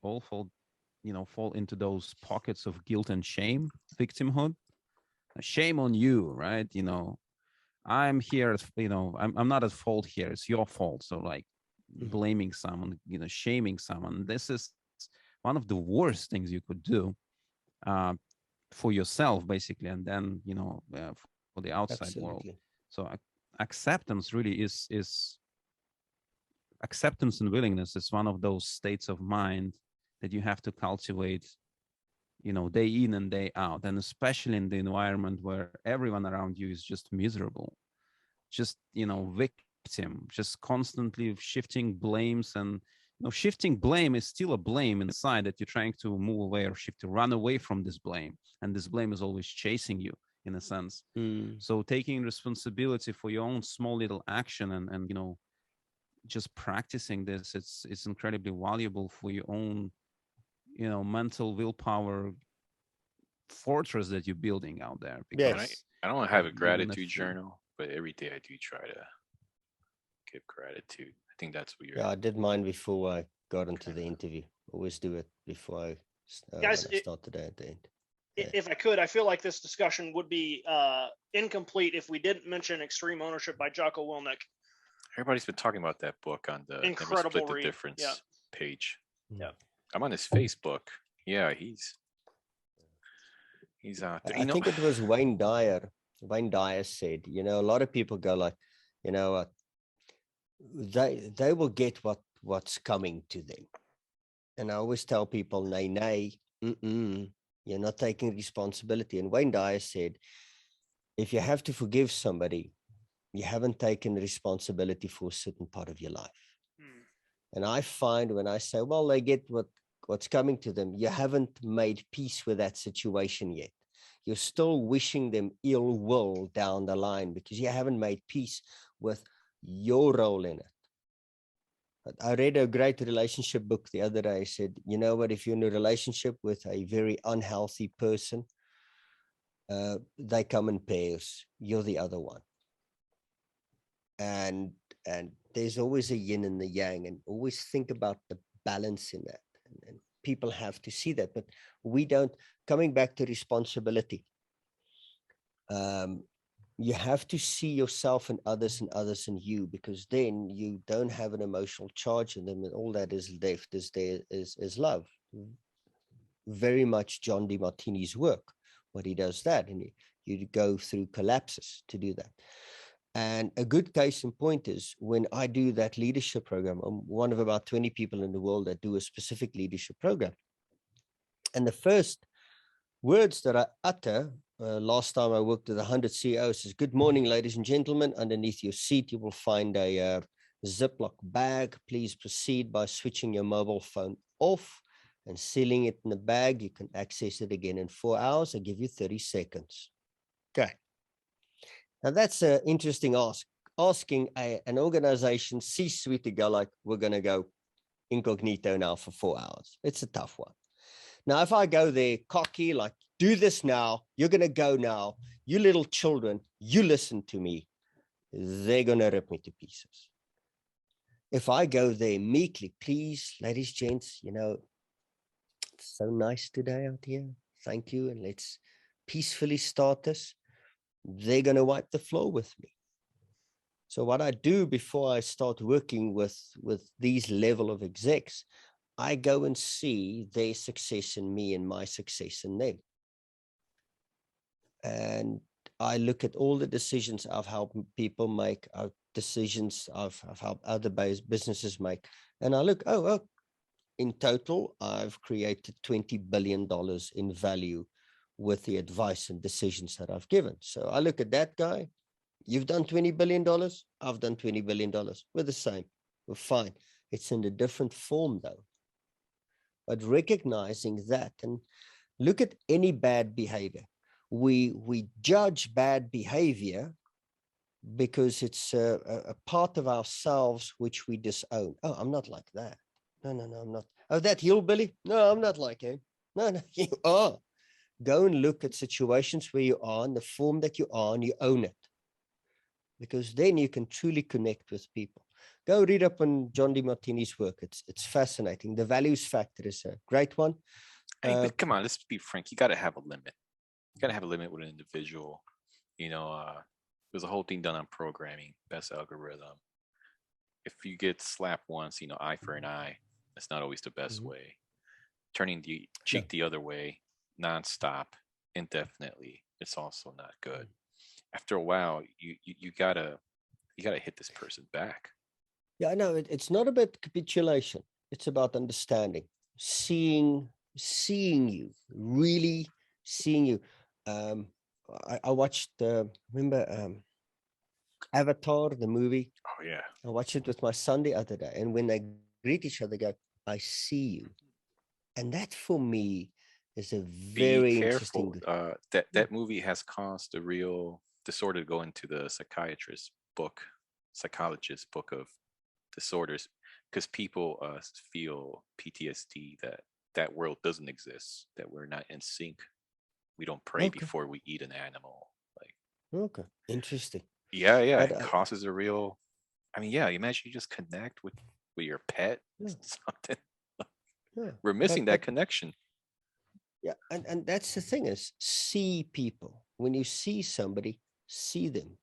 all fall into those pockets of guilt and shame, victimhood. Shame on you, right? I'm here, I'm not at fault here. It's your fault. So like blaming someone, shaming someone. This is one of the worst things you could do for yourself, basically, and then for the outside world. So acceptance really is acceptance and willingness is one of those states of mind that you have to cultivate, day in and day out, and especially in the environment where everyone around you is just miserable, just victim, just constantly shifting blames. And shifting blame is still a blame inside that you're trying to move away or shift to run away from this blame, and this blame is always chasing you in a sense. So taking responsibility for your own small little action and just practicing this, it's incredibly valuable for your own mental willpower fortress that you're building out there. Because I don't have a gratitude journal, but every day I do try to give gratitude. I think that's weird. Yeah, I did mine before I got into the interview. Always do it before I Guys, start the day at the end. If I could, I feel like this discussion would be incomplete if we didn't mention Extreme Ownership by Jocko Willem. Everybody's been talking about that book on the Incredible Split the read. Difference page. Yeah. I'm on his Facebook. Yeah, he's out there. I think it was Wayne Dyer. Wayne Dyer said, a lot of people go like, they will get what what's coming to them. And I always tell people, nay, you're not taking responsibility. And Wayne Dyer said, if you have to forgive somebody, you haven't taken responsibility for a certain part of your life. Hmm. And I find when I say, well, they get what's coming to them, you haven't made peace with that situation yet. You're still wishing them ill will down the line because you haven't made peace with your role in it. But I read a great relationship book the other day. I said, you know what, if you're in a relationship with a very unhealthy person, they come in pairs. You're the other one. And there's always a yin and the yang, and always think about the balance in that. And people have to see that, but we don't. Coming back to responsibility, you have to see yourself and others in you, because then you don't have an emotional charge in them, and all that is left is love. Very much John DeMartini's work, what he does that, and you go through collapses to do that. And a good case in point is when I do that leadership program. I'm one of about 20 people in the world that do a specific leadership program. And the first words that I utter, last time I worked with 100 CEOs, is, good morning, ladies and gentlemen. Underneath your seat, you will find a Ziploc bag. Please proceed by switching your mobile phone off and sealing it in the bag. You can access it again in 4 hours. I give you 30 seconds. Okay. Now, that's an interesting ask. Asking an organization C-suite to go like, we're going to go incognito now for 4 hours. It's a tough one. Now, if I go there cocky, like, do this now, you're going to go now, you little children, you listen to me, they're going to rip me to pieces. If I go there meekly, please, ladies, gents, it's so nice today out here. Thank you. And let's peacefully start this. They're going to wipe the floor with me. So what I do before I start working with these level of execs, I go and see their success in me and my success in them. And I look at all the decisions I've helped people make, decisions I've helped other businesses make. And I look, in total, I've created $20 billion in value with the advice and decisions that I've given. So I look at that guy. You've done $20 billion. I've done $20 billion. We're the same. We're fine. It's in a different form, though. But recognizing that, and look at any bad behavior. We judge bad behavior because it's a part of ourselves which we disown. Oh, I'm not like that. No, I'm not. Oh, that hillbilly? No, I'm not like him. No, you are. Go and look at situations where you are in the form that you are, and you own it. Because then you can truly connect with people. Go read up on John DeMartini's work. It's fascinating. The values factor is a great one. But come on, let's be frank. You got to have a limit. You got to have a limit with an individual. There's a whole thing done on programming, best algorithm. If you get slapped once, eye for an eye, that's not always the best way. Turning the cheek the other way, nonstop, indefinitely, it's also not good. After a while, you gotta hit this person back. Yeah, no, it's not about capitulation. It's about understanding, seeing you, really seeing you. I watched, remember Avatar, the movie? Oh yeah. I watched it with my son the other day, and when they greet each other, they go, "I see you," and that for me is a very interesting. That movie has caused a real disorder to go into the psychologist book of disorders, because people feel PTSD that world doesn't exist, that we're not in sync. We don't pray before we eat an animal. Okay, interesting. Yeah, But, it causes a real. Imagine you just connect with your pet. Something. We're missing that connection. Yeah, and that's the thing, is see people. When you see somebody, see them.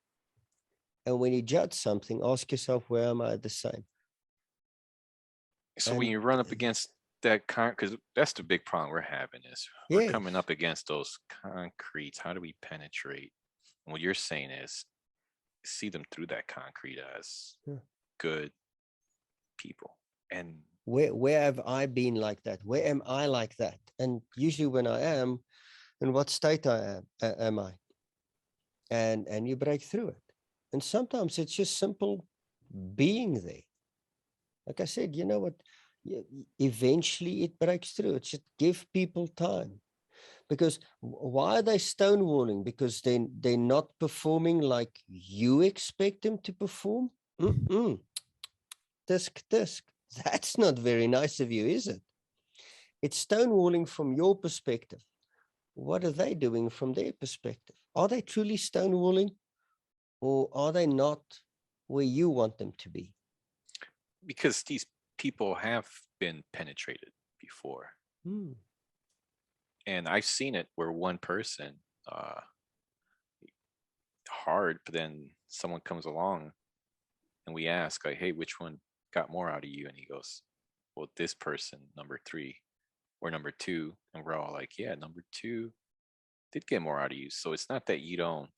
And when you judge something, ask yourself, where am I the same? So when you run up against that because that's the big problem we're having, is we're coming up against those concretes. How do we penetrate? And what you're saying is see them through that concrete as good people. And Where have I been like that? Where am I like that? And usually when I am, in what state am I? And you break through it. And sometimes it's just simple being there. Like I said, you know what? Eventually it breaks through. It's just give people time. Because why are they stonewalling? Because they're not performing like you expect them to perform? Tisk, tisk. That's not very nice of you, is it? It's stonewalling from your perspective. What are they doing from their perspective? Are they truly stonewalling, or are they not where you want them to be? because these people have been penetrated before. And I've seen it where one person hard, but then someone comes along and we ask like, hey, which one got more out of you? And he goes, well, this person, number 3 or number 2. And we're all like, yeah, number 2 did get more out of you. So it's not that you don't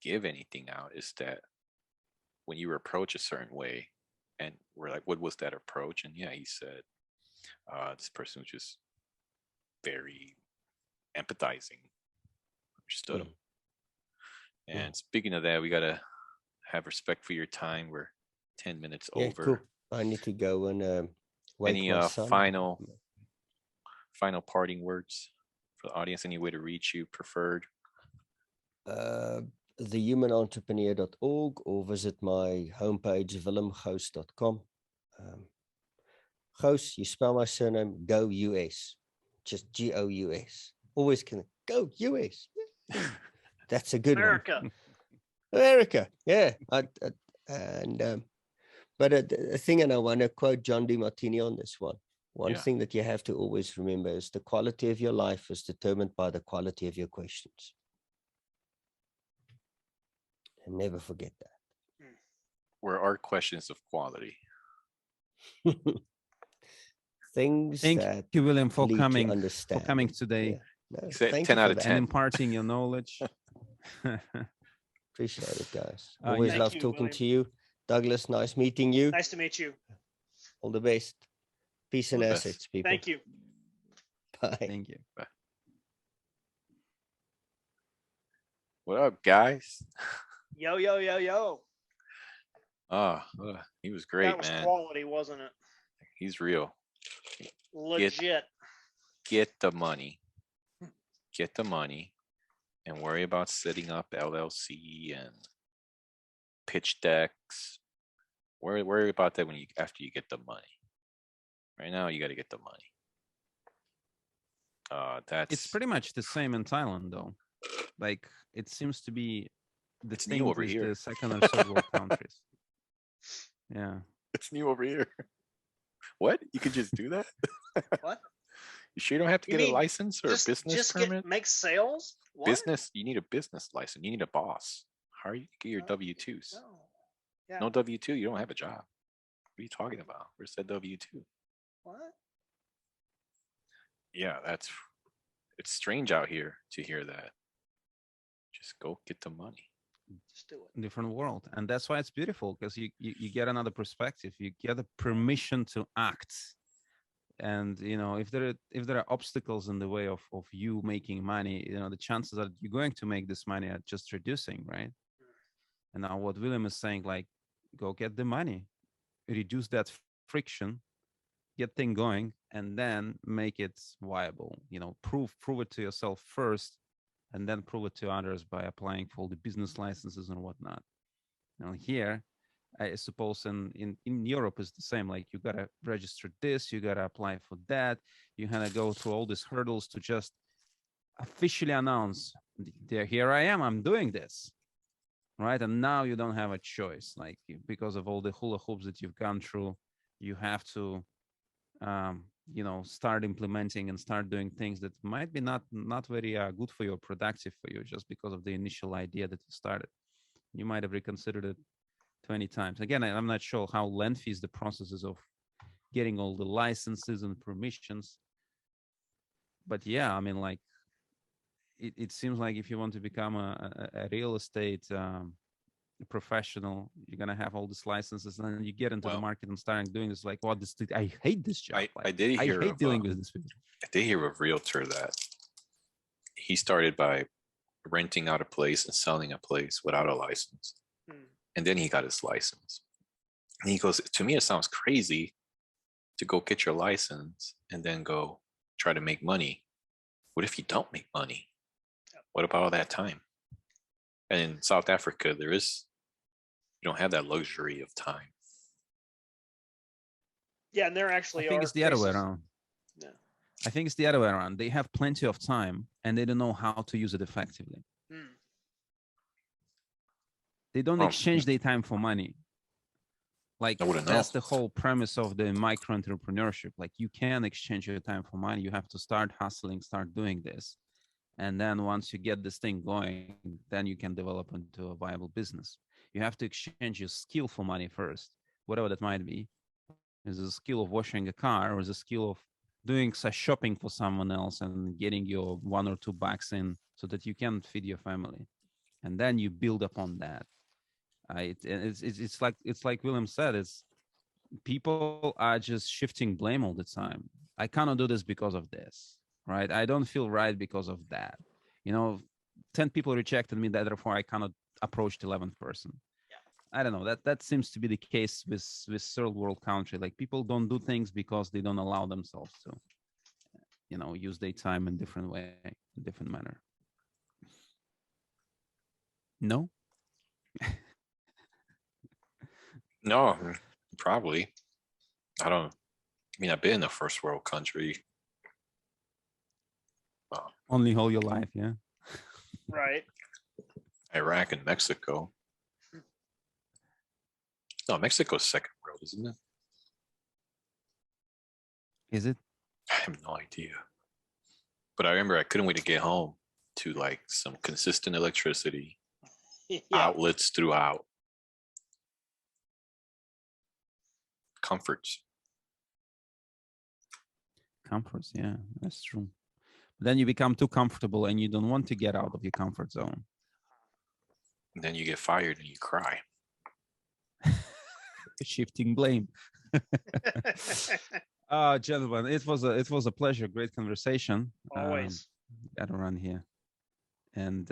give anything out, it's that when you approach a certain way, and we're like, what was that approach? And yeah, he said, this person was just very empathizing, understood him. And speaking of that, we gotta have respect for your time. We're 10 minutes Yeah, over. cool. I need to go and wake Any my son. final parting words for the audience? Any way to reach you preferred? Thehumanoentrepreneur.org, or visit my homepage, willemgoos.com. Goos, you spell my surname, go US. Just GOUS. Always can go US. That's a good America. one. America. Yeah. But a thing, and I want to quote John DeMartini on this one. One thing that you have to always remember is the quality of your life is determined by the quality of your questions. And never forget that. Where are questions of quality? Things Thank that you, Willem, for lead to coming understanding. today. Yeah. No, You said thank 10 you out for of that. 10. And imparting your knowledge. Appreciate it, guys. Yeah. Always Thank love you, talking William. to you. Douglas, nice meeting you. Nice to meet you. All the best. Peace All and the best. assets, people. Thank you. Bye. Thank you. What up, guys? Yo, yo, yo, yo. He was great, That was man. quality, wasn't it? He's real. Legit. Get the money. Get the money and worry about setting up LLC and pitch decks. Worry about that after you get the money. Right now, you got to get the money. It's pretty much the same in Thailand, though. Like, it seems to be the It's new thing over with here. the second or third world countries. Yeah. It's new over here. What? You could just do that? What? You sure you don't have to You get a mean license or a business permit? make sales? What? Business, you need a business license. You need a boss. How are you get your No, W-2s? No. Yeah. No W-2, you don't have a job. What are you talking about? Where's that W-2? What? Yeah, it's strange out here to hear that. Just go get the money. Just do it. Different world. And that's why it's beautiful, because you get another perspective. You get the permission to act. And if there are obstacles in the way of you making money, the chances that you're going to make this money are just reducing, right? And now what Willem is saying, like, go get the money, reduce that friction, get thing going, and then make it viable. Prove it to yourself first, and then prove it to others by applying for the business licenses and whatnot. Here, I suppose in Europe is the same. Like, you gotta register this, you gotta apply for that, you gotta go through all these hurdles to just officially announce, here I am, I'm doing this, right? And now you don't have a choice, like, because of all the hula hoops that you've gone through. You have to start implementing and start doing things that might be not very good for you or productive for you, just because of the initial idea that you started. You might have reconsidered it 20 times. Again, I'm not sure how lengthy is the processes of getting all the licenses and permissions. But yeah, I mean, like, it seems like if you want to become a real estate professional, you're gonna have all these licenses, and then you get into the Well, market and starting doing this. Like, what this? I hate this job. I Like, did I hear hate of dealing with these people. I did hear of a realtor that he started by renting out a place and selling a place without a license. Hmm. And then he got his license. And he goes, to me, it sounds crazy to go get your license and then go try to make money. What if you don't make money? What about all that time? And in South Africa, you don't have that luxury of time. Yeah, and there I actually think are it's the other way cases- around. Yeah. I think it's the other way around. They have plenty of time and they don't know how to use it effectively. Hmm. They don't Oh. exchange their time for money. Like, I wouldn't know. that's the whole premise of the micro entrepreneurship. Like, you can exchange your time for money. You have to start hustling, start doing this. And then once you get this thing going, then you can develop into a viable business. You have to exchange your skill for money first, whatever that might be. Is a skill of washing a car, or is a skill of doing such shopping for someone else and getting your $1 or $2 in so that you can feed your family. And then you build upon that. It's like Willem said, it's people are just shifting blame all the time. I cannot do this because of this, right? I don't feel right because of that. 10 people rejected me, therefore I cannot approach the 11th person. I don't know. That seems to be the case with third world country. Like, people don't do things because they don't allow themselves to, use their time in different way, in different manner. No. No, probably. I mean, I've been in a first world country. Only all your life, yeah. Right. Iraq and Mexico. No, Mexico's second world, isn't it? Is it? I have no idea. But I remember I couldn't wait to get home to like some consistent electricity, Yeah. outlets throughout, comforts. Comforts, yeah, that's true. Then you become too comfortable and you don't want to get out of your comfort zone. And then you get fired and you cry. Shifting blame. Gentlemen, it was a pleasure. Great conversation. Always. Gotta run here. And